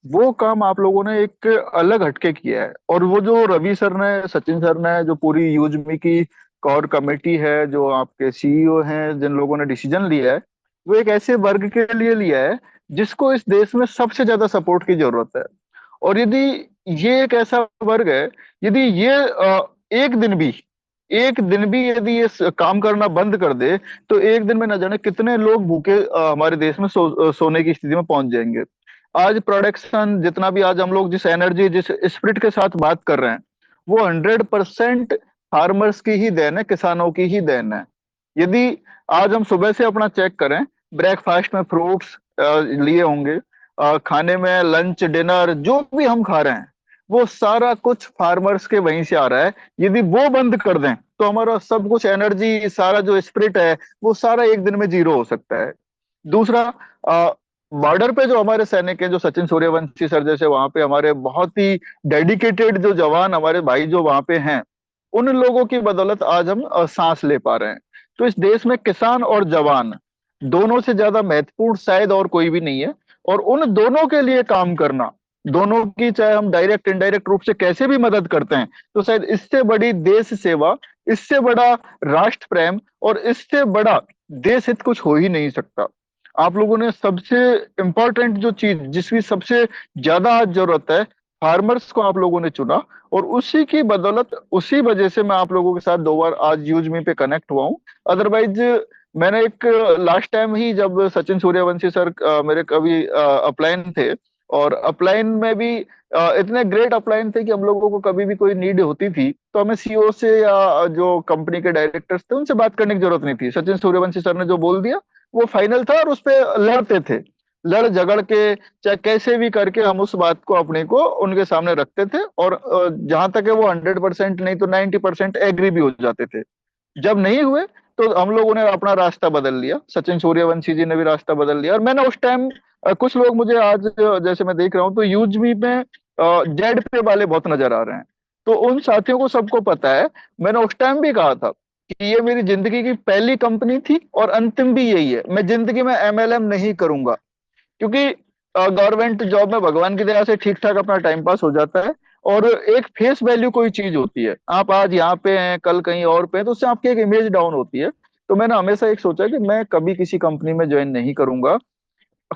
वो काम आप लोगों ने एक अलग हटके किया है। और वो जो रवि सर ने, सचिन सर ने, जो पूरी यूजमी की कोर कमेटी है, जो आपके सीईओ हैं, जिन लोगों ने डिसीजन लिया है, वो एक ऐसे वर्ग के लिए लिया है जिसको इस देश में सबसे ज्यादा सपोर्ट की जरूरत है। और यदि ये एक ऐसा वर्ग है, यदि ये एक दिन भी यदि ये काम करना बंद कर दे, तो एक दिन में न जाने कितने लोग भूखे हमारे देश में सोने की स्थिति में पहुंच जाएंगे। आज प्रोडक्शन जितना भी, आज हम लोग जिस एनर्जी, जिस स्पिरिट के साथ बात कर रहे हैं, वो 100% फार्मर्स की ही देन है, किसानों की ही देन है। यदि आज हम सुबह से अपना चेक करें, ब्रेकफास्ट में फ्रूट्स लिए होंगे, खाने में लंच डिनर जो भी हम खा रहे हैं, वो सारा कुछ फार्मर्स के वहीं से आ रहा है। यदि वो बंद कर दें तो हमारा सब कुछ, एनर्जी, सारा जो स्पिरिट है, वो सारा एक दिन में जीरो हो सकता है। दूसरा, बॉर्डर पे जो हमारे सैनिक हैं, जो सचिन सूर्यवंशी सर जैसे वहां पे हमारे बहुत ही डेडिकेटेड जो जवान, हमारे भाई जो वहां पे हैं, उन लोगों की बदौलत आज हम सांस ले पा रहे हैं। तो इस देश में किसान और जवान दोनों से ज्यादा महत्वपूर्ण शायद और कोई भी नहीं है। और उन दोनों के लिए काम करना, दोनों की चाहे हम डायरेक्ट इनडायरेक्ट रूप से कैसे भी मदद करते हैं, तो शायद इससे बड़ी देश सेवा, इससे बड़ा राष्ट्र प्रेम और इससे बड़ा देश हित कुछ हो ही नहीं सकता। आप लोगों ने सबसे इंपॉर्टेंट जो चीज, जिसकी सबसे ज्यादा आज जरूरत है, फार्मर्स को आप लोगों ने चुना। और उसी की बदौलत, उसी वजह से मैं आप लोगों के साथ 2 बार आज यूजमी पे कनेक्ट हुआ हूँ। अदरवाइज मैंने एक लास्ट टाइम ही, जब सचिन सूर्यवंशी सर मेरे कभी अपलाइन थे, और अपलाइन में भी इतने ग्रेट अपलाइन थे कि हम लोगों को कभी भी कोई नीड होती थी तो हमें सीईओ से या जो कंपनी के डायरेक्टर्स थे उनसे बात करने की जरूरत नहीं थी। सचिन सूर्यवंशी सर ने जो बोल दिया वो फाइनल था और उस पे लड़ते थे, लड़ झगड़ के चाहे कैसे भी करके हम उस बात को अपने को उनके सामने रखते थे और जहां तक है वो 100% नहीं तो 90% एग्री भी हो जाते थे। जब नहीं हुए तो हम लोगों ने अपना रास्ता बदल लिया, सचिन सूर्यवंशी जी ने भी रास्ता बदल लिया। और मैंने उस टाइम कुछ लोग मुझे आज जैसे मैं देख रहा हूँ तो यूजबी में जेड पे वाले बहुत नजर आ रहे हैं। तो उन साथियों को सबको पता है, मैंने उस टाइम भी कहा था कि ये मेरी जिंदगी की पहली कंपनी थी और अंतिम भी यही है। मैं जिंदगी में एमएलएम नहीं करूंगा क्योंकि गवर्नमेंट जॉब में भगवान की दया से ठीक ठाक अपना टाइम पास हो जाता है और एक फेस वैल्यू कोई चीज होती है। आप आज यहाँ पे हैं कल कहीं और पे हैं तो उससे आपकी एक इमेज डाउन होती है। तो मैंने हमेशा एक सोचा कि मैं कभी किसी कंपनी में ज्वाइन नहीं करूंगा।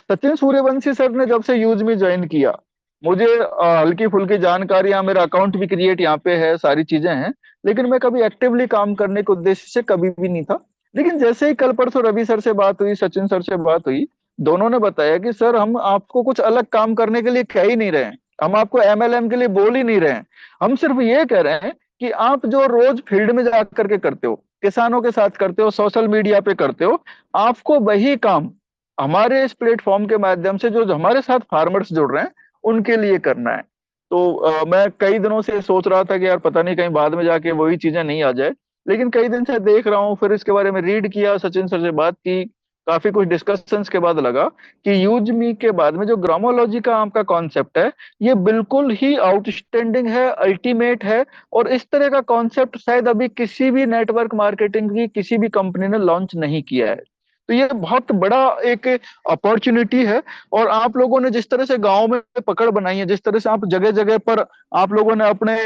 सचिन सूर्यवंशी सर ने जब से यूज में ज्वाइन किया मुझे हल्की फुल्की जानकारियां, मेरा अकाउंट भी क्रिएट यहाँ पे है, सारी चीजें हैं, लेकिन मैं कभी एक्टिवली काम करने के उद्देश्य से कभी भी नहीं था। लेकिन जैसे ही कल परसों रवि सर से बात हुई, सचिन सर से बात हुई, दोनों ने बताया कि सर हम आपको कुछ अलग काम करने के लिए कह ही नहीं रहे हैं, हम आपको एमएलएम के लिए बोल ही नहीं रहे हैं, हम सिर्फ ये कह रहे हैं कि आप जो रोज फील्ड में जा करके करते हो, किसानों के साथ करते हो, सोशल मीडिया पे करते हो, आपको वही काम हमारे इस प्लेटफॉर्म के माध्यम से जो हमारे साथ फार्मर्स जुड़ रहे हैं उनके लिए करना है। तो मैं कई दिनों से सोच रहा था कि यार पता नहीं कहीं बाद में जाके वही चीजें नहीं आ जाए, लेकिन कई दिन से देख रहा हूँ, फिर इसके बारे में रीड किया, सचिन सर से बात की, काफी कुछ डिस्कशंस के बाद लगा कि यूज मी के बाद में जो ग्रामोलॉजी का आपका कॉन्सेप्ट है ये बिल्कुल ही आउटस्टैंडिंग है, अल्टीमेट है। और इस तरह का कॉन्सेप्ट शायद अभी किसी भी नेटवर्क मार्केटिंग की किसी भी कंपनी ने लॉन्च नहीं किया है। तो ये बहुत बड़ा एक अपॉर्चुनिटी है। और आप लोगों ने जिस तरह से गांव में पकड़ बनाई है, जिस तरह से आप जगह जगह पर आप लोगों ने अपने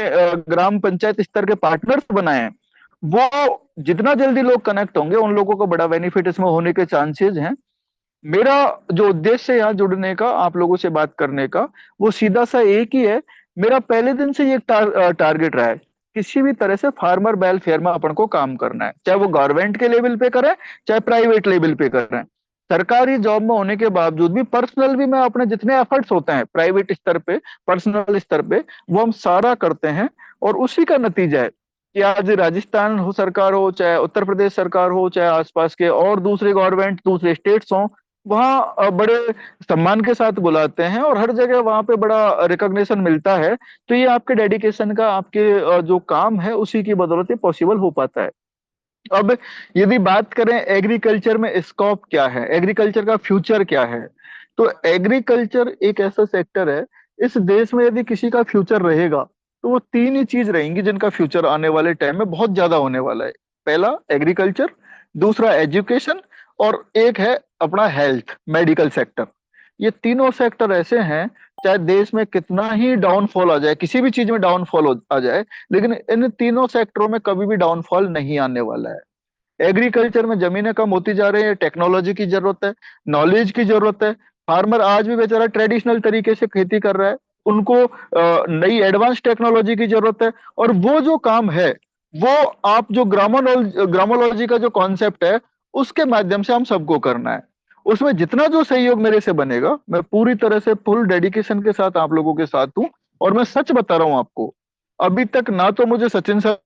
ग्राम पंचायत स्तर के पार्टनर्स बनाए हैं, वो जितना जल्दी लोग कनेक्ट होंगे उन लोगों को बड़ा बेनिफिट इसमें होने के चांसेस हैं। मेरा जो उद्देश्य है यहाँ जुड़ने का, आप लोगों से बात करने का, वो सीधा सा एक ही है। मेरा पहले दिन से ये टारगेट रहा है, किसी भी तरह से फार्मर वेलफेयर में अपन को काम करना है, चाहे वो गवर्नमेंट के लेवल पे करें चाहे प्राइवेट लेवल पे करें। सरकारी जॉब में होने के बावजूद भी पर्सनल भी मैं अपने जितने एफर्ट्स होते हैं प्राइवेट स्तर पे, पर्सनल स्तर पे, वो हम सारा करते हैं। और उसी का नतीजा है कि आज राजस्थान हो सरकार हो, चाहे उत्तर प्रदेश सरकार हो, चाहे आसपास के और दूसरे गवर्नमेंट दूसरे स्टेट्स हो, वहाँ बड़े सम्मान के साथ बुलाते हैं और हर जगह वहां पे बड़ा रिकॉग्निशन मिलता है। तो ये आपके डेडिकेशन का, आपके जो काम है उसी की बदौलत ये पॉसिबल हो पाता है। अब यदि बात करें एग्रीकल्चर में स्कोप क्या है, एग्रीकल्चर का फ्यूचर क्या है, तो एग्रीकल्चर एक ऐसा सेक्टर है इस देश में यदि किसी का फ्यूचर रहेगा तो वो तीन ही चीज रहेंगी जिनका फ्यूचर आने वाले टाइम में बहुत ज्यादा होने वाला है। पहला एग्रीकल्चर, दूसरा एजुकेशन, और एक है अपना हेल्थ मेडिकल सेक्टर। ये तीनों सेक्टर ऐसे हैं, चाहे देश में कितना ही डाउनफॉल आ जाए, किसी भी चीज में डाउनफॉल आ जाए, लेकिन इन तीनों सेक्टरों में कभी भी डाउनफॉल नहीं आने वाला है। एग्रीकल्चर में जमीनें कम होती जा रही है, टेक्नोलॉजी की जरूरत है, नॉलेज की जरूरत है। फार्मर आज भी बेचारा ट्रेडिशनल तरीके से खेती कर रहा है, उनको नई एडवांस टेक्नोलॉजी की जरूरत है। और वो जो काम है वो आप जो ग्रामोलॉजी का जो कॉन्सेप्ट है उसके माध्यम से हम सबको करना है। उसमें जितना जो सहयोग मेरे से बनेगा मैं पूरी तरह से फुल डेडिकेशन के साथ आप लोगों के साथ हूं। और मैं सच बता रहा हूं आपको, अभी तक ना तो मुझे सचिन सर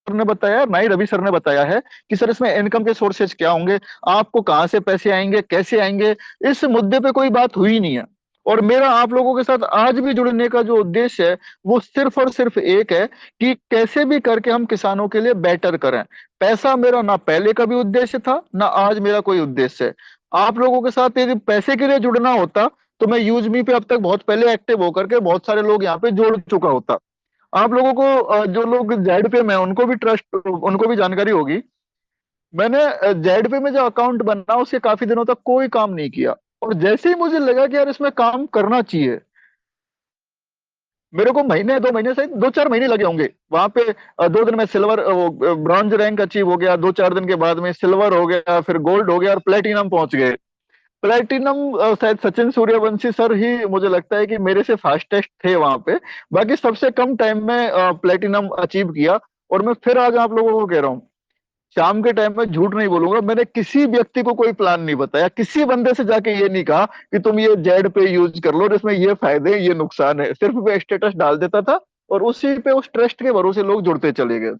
ने बताया ना ही रवि सर ने बताया है कि सर इसमें इनकम के सोर्सेज क्या होंगे, आपको कहां से पैसे आएंगे, कैसे आएंगे, इस मुद्दे पे कोई बात हुई नहीं है। और मेरा आप लोगों के साथ आज भी जुड़ने का जो उद्देश्य है वो सिर्फ और सिर्फ एक है कि कैसे भी करके हम किसानों के लिए बेटर करें। पैसा मेरा ना पहले का भी उद्देश्य था ना आज मेरा कोई उद्देश्य है। आप लोगों के साथ यदि पैसे के लिए जुड़ना होता तो मैं यूज मी पे अब तक बहुत पहले एक्टिव होकर के बहुत सारे लोग यहाँ पे जोड़ चुका होता। आप लोगों को जो लोग जेड पे में उनको भी ट्रस्ट, उनको भी जानकारी होगी। मैंने जेड पे में जो अकाउंट बना उसके काफी दिनों तक कोई काम नहीं किया, और जैसे ही मुझे लगा कि यार इसमें काम करना चाहिए, मेरे को महीने 2 महीने से 2-4 महीने लगे होंगे वहां पे। 2 दिन में सिल्वर ब्रॉन्ज रैंक अचीव हो गया, 2-4 दिन के बाद में सिल्वर हो गया, फिर गोल्ड हो गया और प्लेटिनम पहुंच गए। प्लेटिनम शायद सचिन सूर्यवंशी सर ही मुझे लगता है कि मेरे से फास्टेस्ट थे वहां पे। बाकी सबसे कम टाइम में प्लेटिनम अचीव किया। और मैं फिर आज आप लोगों को कह रहा हूँ शाम के टाइम में झूठ नहीं बोलूंगा, मैंने किसी व्यक्ति को कोई प्लान नहीं बताया, किसी बंदे से जाके ये नहीं कहा कि तुम ये जेड पे यूज कर लो, जिसमें ये फायदे ये नुकसान है। सिर्फ मैं स्टेटस डाल देता था और उसी पे उस ट्रस्ट के भरोसे लोग जुड़ते चले गए।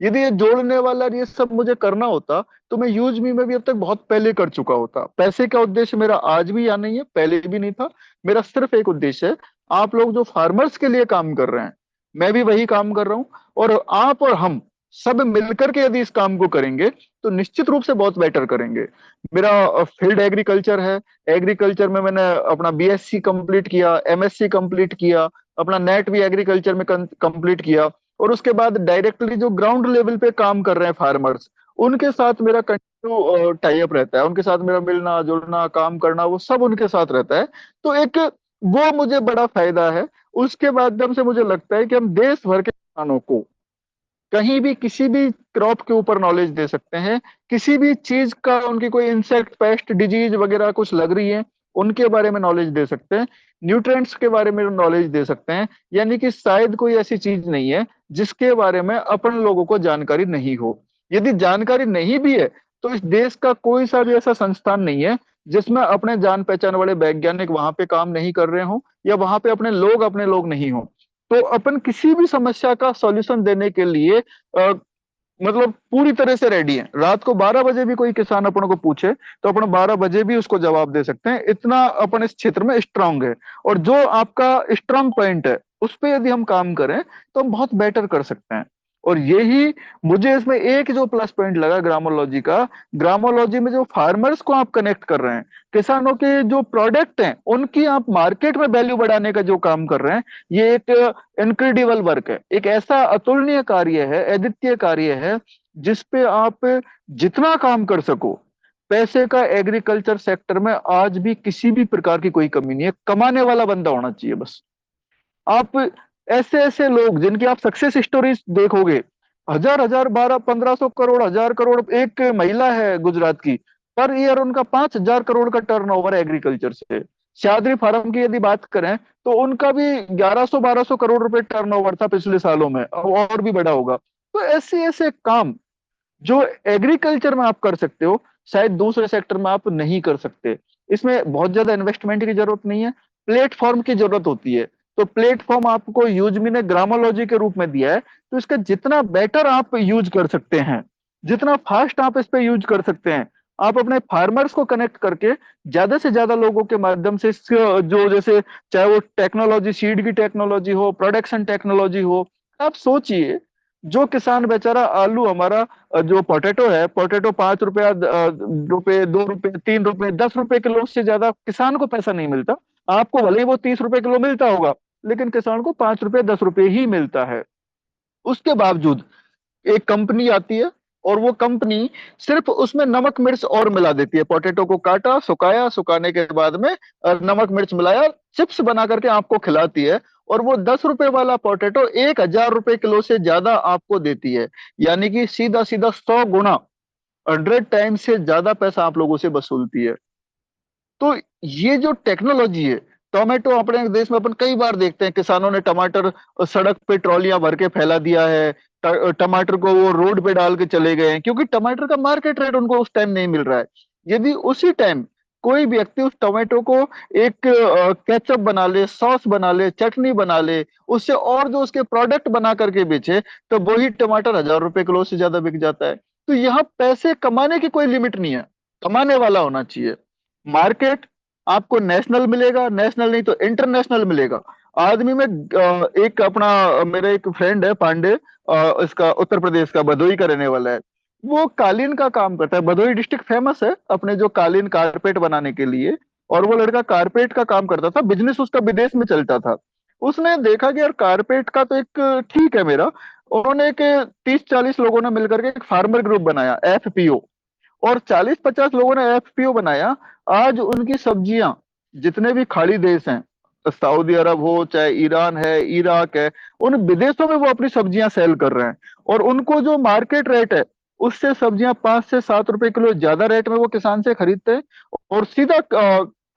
यदि ये जोड़ने वाला ये सब मुझे करना होता तो मैं यूज मी में भी अब तक बहुत पहले कर चुका होता। पैसे का उद्देश्य मेरा आज भी या नहीं है, पहले भी नहीं था। मेरा सिर्फ एक उद्देश्य है, आप लोग जो फार्मर्स के लिए काम कर रहे हैं मैं भी वही काम कर रहा हूं, और आप और हम सब मिलकर के यदि इस काम को करेंगे तो निश्चित रूप से बहुत बेटर करेंगे। मेरा फील्ड एग्रीकल्चर है, एग्रीकल्चर में मैंने अपना बीएससी कंप्लीट किया, एमएससी कंप्लीट किया, अपना नेट भी एग्रीकल्चर में कंप्लीट किया, और उसके बाद डायरेक्टली जो ग्राउंड लेवल पे काम कर रहे हैं फार्मर्स, उनके साथ मेरा कंटिन्यू टाई अप रहता है, उनके साथ मेरा मिलना जुलना काम करना वो सब उनके साथ रहता है। तो एक वो मुझे बड़ा फायदा है। उसके माध्यम से मुझे लगता है कि हम देश भर के किसानों को कहीं भी किसी भी क्रॉप के ऊपर नॉलेज दे सकते हैं, किसी भी चीज का उनकी कोई इंसेक्ट पेस्ट डिजीज वगैरह कुछ लग रही है उनके बारे में नॉलेज दे सकते हैं, न्यूट्रिएंट्स के बारे में नॉलेज दे सकते हैं। यानी कि शायद कोई ऐसी चीज नहीं है जिसके बारे में अपन लोगों को जानकारी नहीं हो। यदि जानकारी नहीं भी है तो इस देश का कोई सा भी ऐसा संस्थान नहीं है जिसमें अपने जान पहचान वाले वैज्ञानिक वहां पे काम नहीं कर रहे हो, या वहां पे अपने लोग नहीं हो। तो अपन किसी भी समस्या का सॉल्यूशन देने के लिए मतलब पूरी तरह से रेडी है। रात को 12 बजे भी कोई किसान अपन को पूछे तो अपन 12 बजे भी उसको जवाब दे सकते हैं, इतना अपन इस क्षेत्र में स्ट्रांग है। और जो आपका स्ट्रांग पॉइंट है उस पे यदि हम काम करें तो हम बहुत बेटर कर सकते हैं। और यही मुझे इसमें एक जो प्लस पॉइंट लगा ग्रामोलॉजी का, ग्रामोलॉजी में जो फार्मर्स को आप कनेक्ट कर रहे हैं, किसानों के जो प्रोडक्ट हैं उनकी आप मार्केट में वैल्यू बढ़ाने का जो काम कर रहे हैं, ये एक इनक्रेडिबल वर्क है, एक ऐसा अतुलनीय कार्य है, अद्वितीय कार्य है जिसपे आप जितना काम कर सको। पैसे का एग्रीकल्चर सेक्टर में आज भी किसी भी प्रकार की कोई कमी नहीं है, कमाने वाला बंदा होना चाहिए बस। आप ऐसे ऐसे लोग जिनकी आप सक्सेस स्टोरीज देखोगे, हजार हजार 1200-1500 करोड़ 1000 करोड़, एक महिला है गुजरात की, पर ईयर उनका 5000 करोड़ का टर्नओवर है एग्रीकल्चर से। शादरी फार्म की यदि बात करें तो उनका भी 1100-1200 करोड़ रुपए टर्नओवर था पिछले सालों में, और भी बड़ा होगा। तो ऐसे ऐसे काम जो एग्रीकल्चर में आप कर सकते हो शायद दूसरे सेक्टर में आप नहीं कर सकते। इसमें बहुत ज्यादा इन्वेस्टमेंट की जरूरत नहीं है, प्लेटफॉर्म की जरूरत होती है। तो प्लेटफॉर्म आपको यूजमी ने ग्रामोलॉजी के रूप में दिया है, तो इसका जितना बेटर आप यूज कर सकते हैं, जितना फास्ट आप इस पे यूज कर सकते हैं, आप अपने फार्मर्स को कनेक्ट करके ज्यादा से ज्यादा लोगों के माध्यम से जो जैसे चाहे वो टेक्नोलॉजी, सीड की टेक्नोलॉजी हो, प्रोडक्शन टेक्नोलॉजी हो, आप सोचिए जो किसान बेचारा आलू हमारा जो पोटैटो है, पोटैटो 5 रुपया रुपए 2 रुपए 3 रुपए 10 रुपए किलो से ज्यादा किसान को पैसा नहीं मिलता। आपको भले ही वो 30 रुपए किलो मिलता होगा, लेकिन किसान को 5 रुपए 10 रुपए ही मिलता है। उसके बावजूद एक कंपनी आती है और वो कंपनी सिर्फ उसमें नमक मिर्च और मिला देती है। पोटैटो को काटा, सुखाया, सुखाने के बाद में नमक मिर्च मिलाया, चिप्स बना करके आपको खिलाती है, और वो 10 रुपए वाला पोटैटो 1000 रुपए किलो से ज्यादा आपको देती है। यानी कि सीधा सीधा 100 गुना, 100 टाइम से ज्यादा पैसा आप लोगों से वसूलती है। तो ये जो टेक्नोलॉजी है, टोमेटो अपने देश में अपन कई बार देखते हैं किसानों ने टमाटर सड़क पे ट्रॉलियां भर के फैला दिया है, टमाटर को वो रोड पे डाल के चले गए हैं, क्योंकि टमाटर का मार्केट रेट उनको उस टाइम नहीं मिल रहा है। यदि उसी टाइम कोई व्यक्ति उस टोमेटो को एक केचप बना ले, सॉस बना ले, चटनी बना ले, उससे और जो उसके प्रोडक्ट बना करके बेचे, तो वही टमाटर 1000 रुपए किलो से ज्यादा बिक जाता है। तो यहाँ पैसे कमाने की कोई लिमिट नहीं है, कमाने वाला होना चाहिए। मार्केट आपको नेशनल मिलेगा, नेशनल नहीं तो इंटरनेशनल मिलेगा। आदमी में एक अपना मेरा एक फ्रेंड है पांडे, इसका उत्तर प्रदेश का भदोही का रहने वाला है। वो कालीन का काम करता है, भदोही डिस्ट्रिक्ट फेमस है अपने जो कालीन कारपेट बनाने के लिए, और वो लड़का कारपेट का काम करता था, बिजनेस उसका विदेश में चलता था। उसने देखा कि यार कारपेट का तो एक ठीक है मेरा, उन्होंने एक 30-40 लोगों ने मिलकर के एक फार्मर ग्रुप बनाया, एफपीओ, और 40-50 लोगों ने एफपीओ बनाया। आज उनकी सब्जियां जितने भी खाड़ी देश हैं, सऊदी अरब हो चाहे ईरान है, इराक है, उन विदेशों में वो अपनी सब्जियां सेल कर रहे हैं, और उनको जो मार्केट रेट है उससे सब्जियां 5 से 7 रुपए किलो ज्यादा रेट में वो किसान से खरीदते हैं, और सीधा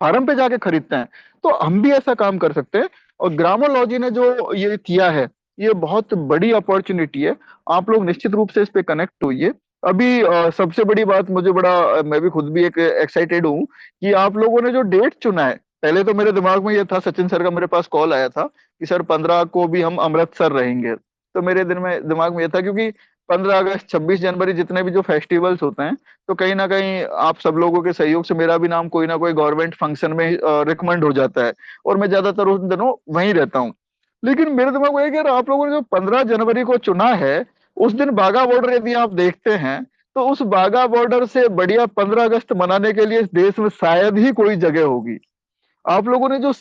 फार्म पे जाके खरीदते हैं। तो हम भी ऐसा काम कर सकते हैं, और ग्रामोलॉजी ने जो ये किया है ये बहुत बड़ी अपॉर्चुनिटी है। आप लोग निश्चित रूप से इस पे कनेक्ट होइए। अभी सबसे बड़ी बात मुझे मैं भी खुद भी एक एक्साइटेड हूँ कि आप लोगों ने जो डेट चुना है। पहले तो मेरे दिमाग में ये था, सचिन सर का मेरे पास कॉल आया था कि सर 15 को भी हम अमृतसर रहेंगे। तो मेरे दिमाग में ये था, क्योंकि 15 अगस्त 26 जनवरी जितने भी जो फेस्टिवल्स होते हैं, तो कहीं ना कहीं आप सब लोगों के सहयोग से मेरा भी नाम कोई ना कोई गवर्नमेंट फंक्शन में रिकमेंड हो जाता है, और मैं ज्यादातर उन दिनों वहीं रहता हूँ। लेकिन मेरे दिमाग में है कि यार आप लोगों ने जो 15 जनवरी को चुना है, उस दिन बाघा बॉर्डर यदि आप देखते हैं, तो उस बाघा बॉर्डर से बढ़िया 15 अगस्त मनाने के लिए इस देश में शायद ही कोई जगह होगी। आप लोगों ने जो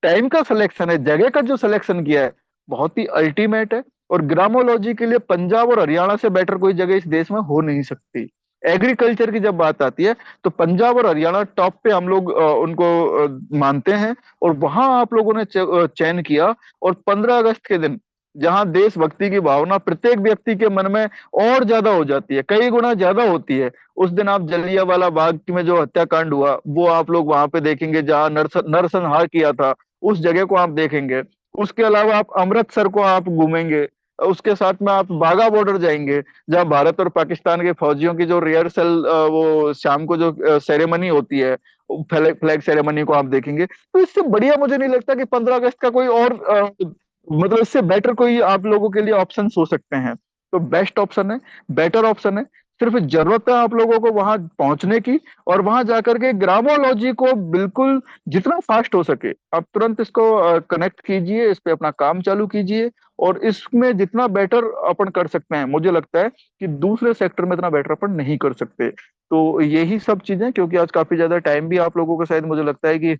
टाइम का सिलेक्शन है, जगह का जो सिलेक्शन किया है, बहुत ही अल्टीमेट है। और ग्रामोलॉजी के लिए पंजाब और हरियाणा से बेटर कोई जगह इस देश में हो नहीं सकती। एग्रीकल्चर की जब बात आती है, तो पंजाब और हरियाणा टॉप पे हम लोग उनको मानते हैं। और वहां आप लोगों ने चयन किया। और 15 अगस्त के दिन जहां देशभक्ति की भावना प्रत्येक व्यक्ति के मन में और ज्यादा हो जाती है, कई गुना ज्यादा होती है, उस दिन आप जलियांवाला बाग में जो हत्याकांड हुआ वो आप लोग वहां पे देखेंगे, जहां नरसंहार किया था उस जगह को आप देखेंगे। उसके अलावा आप अमृतसर को आप घूमेंगे। उसके साथ में आप बाघा बॉर्डर जाएंगे, जहां भारत और पाकिस्तान के फौजियों की जो रिहर्सल, वो शाम को जो सेरेमनी होती है, फ्लैग सेरेमनी को आप देखेंगे। तो इससे बढ़िया मुझे नहीं लगता कि 15 अगस्त का कोई और मतलब इससे बेटर कोई आप लोगों के लिए ऑप्शन हो सकते हैं। तो बेस्ट ऑप्शन है, बेटर ऑप्शन है। सिर्फ जरूरत है आप लोगों को वहां पहुंचने की, और वहां जाकर के ग्रामोलॉजी को बिल्कुल जितना फास्ट हो सके आप तुरंत इसको कनेक्ट कीजिए, इस पे अपना काम चालू कीजिए। और इसमें जितना बेटर अपन कर सकते हैं, मुझे लगता है कि दूसरे सेक्टर में इतना बेटर अपन नहीं कर सकते। तो यही सब चीजें, क्योंकि आज काफी ज्यादा टाइम भी आप लोगों को शायद मुझे लगता है कि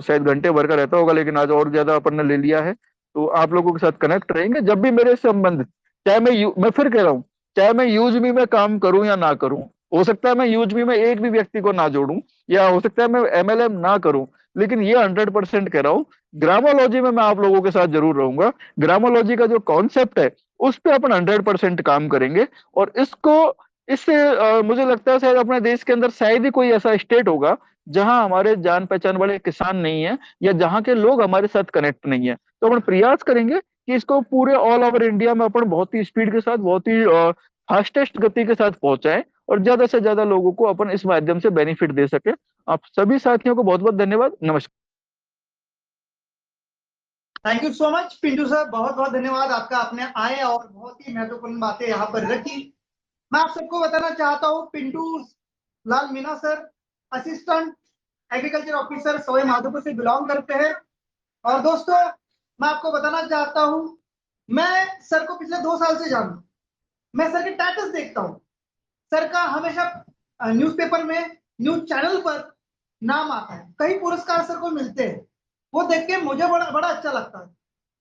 शायद घंटे भर का रहता होगा, लेकिन आज और ज्यादा अपन ने ले लिया है। तो आप लोगों के साथ कनेक्ट रहेंगे जब भी मेरे संबंध, चाहे मैं फिर कह रहा हूँ, चाहे मैं यूजमी में काम करूं या ना करूं। हो सकता है मैं यूजमी में एक भी व्यक्ति को ना जोड़ूं, या हो सकता है मैं एमएलएम ना करूं, लेकिन ये 100% कह रहा हूं, ग्रामोलॉजी में मैं आप लोगों के साथ जरूर रहूंगा। ग्रामोलॉजी का जो कॉन्सेप्ट है उस पे अपन 100% काम करेंगे। और इससे मुझे लगता है शायद अपने देश के अंदर शायद ही कोई ऐसा स्टेट होगा जहां हमारे जान पहचान वाले किसान नहीं है, या जहां के लोग हमारे साथ कनेक्ट नहीं है। तो अपन प्रयास करेंगे कि इसको पूरे ऑल ओवर इंडिया में अपन बहुत ही स्पीड के साथ, बहुत ही फास्टेस्ट गति के साथ पहुंचाएं, और ज्यादा से ज्यादा लोगों को अपन इस माध्यम से बेनिफिट दे सके। आप सभी साथियों को बहुत बहुत धन्यवाद। नमस्कार। Thank you so much Pintu sir, बहुत बहुत धन्यवाद आपका, आपने आए और बहुत ही महत्वपूर्ण बातें यहाँ पर रखी। मैं आप सबको बताना चाहता हूँ, Pintu Lal Meena sir assistant agriculture officer Sawai Madhopur से बिलोंग करते हैं। और दोस्तों, मैं आपको बताना चाहता हूँ, मैं सर को पिछले 2 साल से जानता हूँ। मैं सर के स्टेटस देखता हूँ, सर का हमेशा न्यूज़पेपर में, न्यूज चैनल पर नाम आता है, कई पुरस्कार सर को मिलते हैं। वो देख के मुझे बड़ा बड़ा अच्छा लगता है।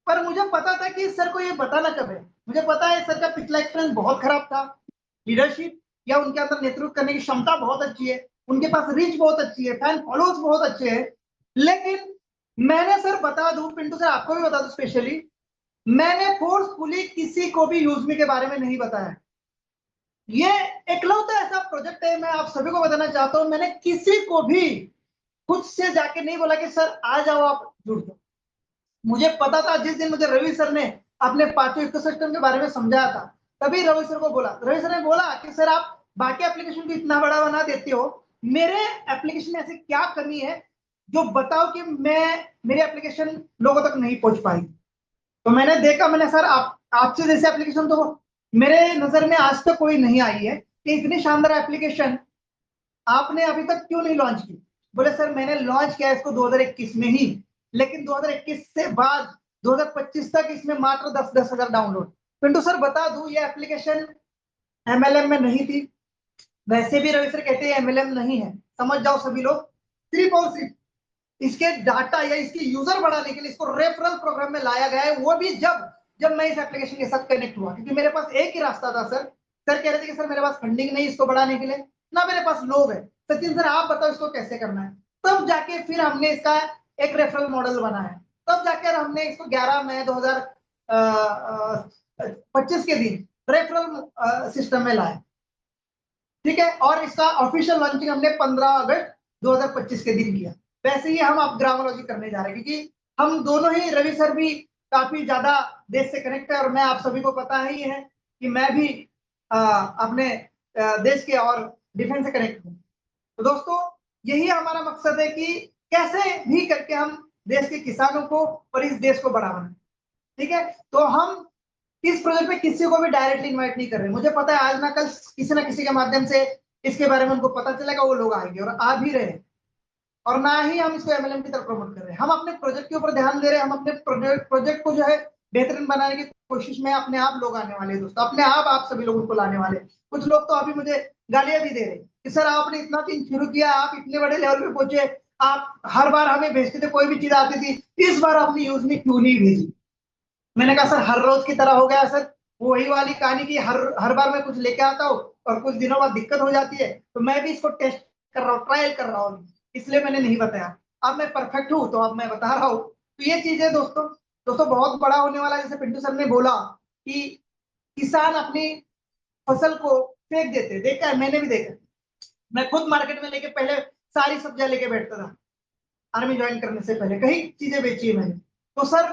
पर मुझे पता था कि सर को ये बताना कब है। मुझे पता है सर का पिछला एक्सपीरियंस बहुत खराब था। लीडरशिप या उनके अंदर नेतृत्व करने की क्षमता बहुत अच्छी है, उनके पास रीच बहुत अच्छी है, फैन फॉलोअर्स बहुत अच्छे हैं। लेकिन मैंने सर बता दूं, पिंटू सर आपको भी बता दूं स्पेशली, मैंने फोर्सफुली किसी को भी यूजमी के बारे में नहीं बताया। ये इकलौता ऐसा प्रोजेक्ट है, मैं आप सभी को बताना चाहता हूं, मैंने किसी को भी खुद से जाके नहीं बोला कि सर आ जाओ आप जुड़ जाओ। मुझे पता था, जिस दिन मुझे रवि सर ने अपने पांचों इकोसिस्टम के बारे में समझाया था, तभी रवि सर को बोला, रवि सर ने बोला कि सर आप बाकी एप्लीकेशन को इतना बड़ा बना देते हो, मेरे एप्लीकेशन में ऐसी क्या कमी है जो बताओ कि मेरी एप्लीकेशन लोगों तक नहीं पहुंच पाई। तो मैंने देखा, मैंने सर आपसे जैसे एप्लीकेशन तो मेरे नजर में आज तक कोई नहीं आई है कि इतनी शानदार एप्लीकेशन आपने अभी तक क्यों नहीं लॉन्च की। बोले सर मैंने लॉन्च किया इसको 2021 में ही, लेकिन 2021 से बाद 2025 तक इसमें मात्र 10-10 हजार डाउनलोड। पिंटू सर बता दूं, ये एप्लीकेशन एमएलएम में नहीं थी। वैसे भी रवि सर कहते हैं एमएलएम नहीं है, समझ जाओ सभी लोग। सिर्फ और सिर्फ इसके डाटा या इसकी यूजर बढ़ाने के लिए इसको रेफरल प्रोग्राम में लाया गया है। वो भी जब जब मैं इस एप्लीकेशन के साथ कनेक्ट हुआ, क्योंकि मेरे पास एक ही रास्ता था सर। सर कह रहे थे कि सर मेरे पास फंडिंग नहीं इसको बढ़ाने के लिए, ना मेरे पास लोग है, सचिन सर आप बताओ इसको कैसे करना है। तब जाके फिर हमने इसका एक रेफरल मॉडल बनाया। तब जाकर हमने इसको 11 मई 2025 के दिन रेफरल सिस्टम में लाया, ठीक है। और इसका ऑफिशियल लॉन्चिंग हमने 15 अगस्त 2025 के दिन किया। वैसे ही हम अब ग्रामोलॉजी करने जा रहे हैं, क्योंकि हम दोनों ही, रवि सर भी काफी ज्यादा देश से कनेक्ट है, और मैं आप सभी को पता ही है कि मैं भी अपने देश के और डिफेंस से कनेक्ट हूँ। तो दोस्तों यही हमारा मकसद है कि कैसे भी करके हम देश के किसानों को और इस देश को बढ़ावा दें। ठीक है, तो हम इस प्रोजेक्ट में किसी को भी डायरेक्टली इनवाइट नहीं कर रहे। मुझे पता है आज ना कल किसी ना किसी के माध्यम से इसके बारे में उनको पता चलेगा, वो लोग आएंगे और आ भी रहे। और ना ही हम इसको एमएलएम की तरफ प्रमोट कर रहे हैं, हम अपने प्रोजेक्ट के ऊपर ध्यान दे रहे हैं। हम अपने प्रोजेक्ट को जो है बेहतरीन बनाने की कोशिश में अपने आप लोग आने वाले हैं दोस्तों, अपने आप सभी लोगों को लाने वाले। कुछ लोग तो अभी मुझे गालियां भी दे रहे कि सर आपने इतना दिन शुरू किया, आप इतने बड़े लेवल पे पहुंचे, आप हर बार हमें भेजते थे, कोई भी चीज आती थी, इस बार आपने यूज में क्यों नहीं भेजी। मैंने कहा सर हर रोज की तरह हो गया सर, वही वाली कहानी की हर बार मैं कुछ लेके आता हूँ और कुछ दिनों बाद दिक्कत हो जाती है, तो मैं भी इसको टेस्ट कर रहा हूँ, ट्रायल कर रहा हूँ, इसलिए मैंने नहीं बताया। अब मैं परफेक्ट हूँ तो अब मैं बता रहा हूँ। तो ये चीज है दोस्तों, बहुत बड़ा होने वाला है। जैसे पिंटू सर ने बोला कि किसान अपनी फसल को फेंक देते, देखा है, मैंने भी देखा। मैं खुद मार्केट में लेके पहले सारी सब्जियां लेके बैठता था, आर्मी ज्वाइन करने से पहले कई चीजें बेची है मैंने। तो सर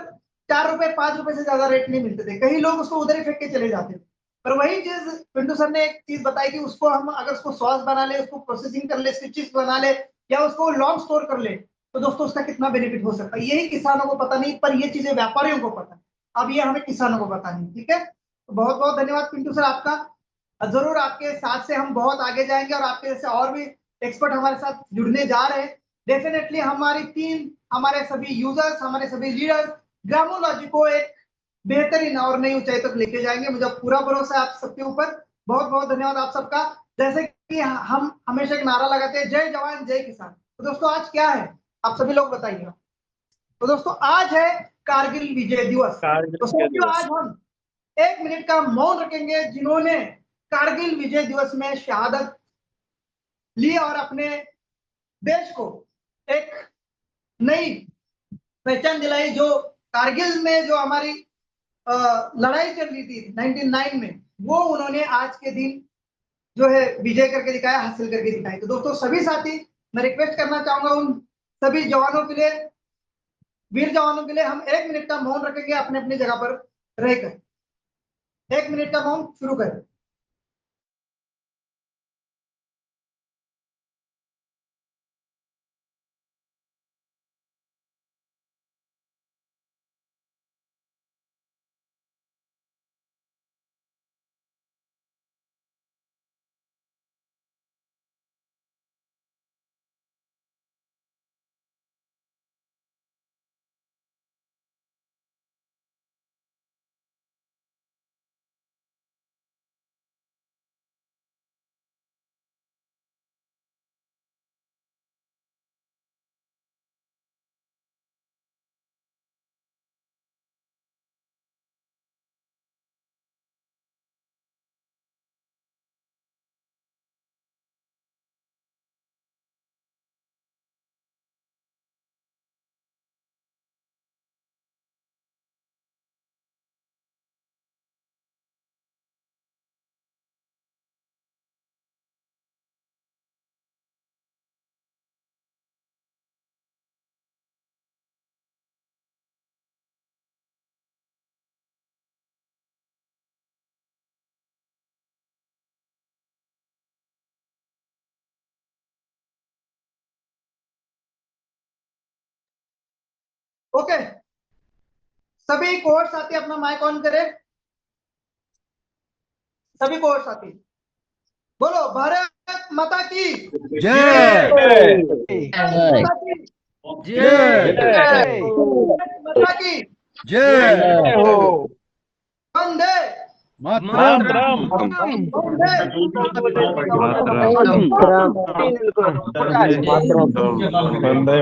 4 रुपए 5 रुपए से ज्यादा रेट नहीं मिलते थे, कई लोग उसको उधर ही फेंक के चले जाते थे। पर वही चीज पिंटू सर ने एक चीज बताई कि उसको हम अगर उसको सॉस बना ले, उसको प्रोसेसिंग कर ले, चिप्स बना ले या उसको लॉन्ग स्टोर कर ले, तो दोस्तों उसका कितना बेनिफिट हो सकता है। यही किसानों को पता नहीं, पर ये चीजें व्यापारियों को पता है। अब ये हमें किसानों को पता नहीं। ठीक है, तो बहुत बहुत धन्यवाद पिंटू सर आपका। जरूर आपके साथ से हम बहुत आगे जाएंगे और आपके जैसे और भी एक्सपर्ट हमारे साथ जुड़ने जा रहे हैं। डेफिनेटली हमारी टीम, हमारे सभी यूजर्स, हमारे सभी लीडर्स ग्रामोलॉजी को एक बेहतरीन और नई ऊंचाई तक लेके जाएंगे। मुझे पूरा भरोसा है आप सबके ऊपर। बहुत बहुत धन्यवाद आप सबका। जैसे कि हम हमेशा एक नारा लगाते हैं, जय जवान जय किसान। तो दोस्तों आज क्या है, आप सभी लोग बताइएगा। तो दोस्तों आज है कारगिल विजय दिवस। तो साथियों आज हम 1 मिनट का मौन रखेंगे जिन्होंने कारगिल विजय दिवस में शहादत ली और अपने देश को एक नई पहचान दिलाई। जो कारगिल में जो हमारी लड़ाई चल रही थी 1999 में, वो उन्होंने आज के दिन जो है विजय करके दिखाया, हासिल करके दिखाई। तो दोस्तों सभी साथी, मैं रिक्वेस्ट करना चाहूंगा उन सभी जवानों के लिए, वीर जवानों के लिए, हम 1 मिनट का मौन रखेंगे अपने अपनी जगह पर रहकर। 1 मिनट का मौन शुरू करें। ओके, सभी कोर्ट साथी अपना माइक ऑन करें। सभी कोर्ट साथी बोलो, भारत माता की जय माता की जय माता की जय वंदे मातरम वंदे वंदे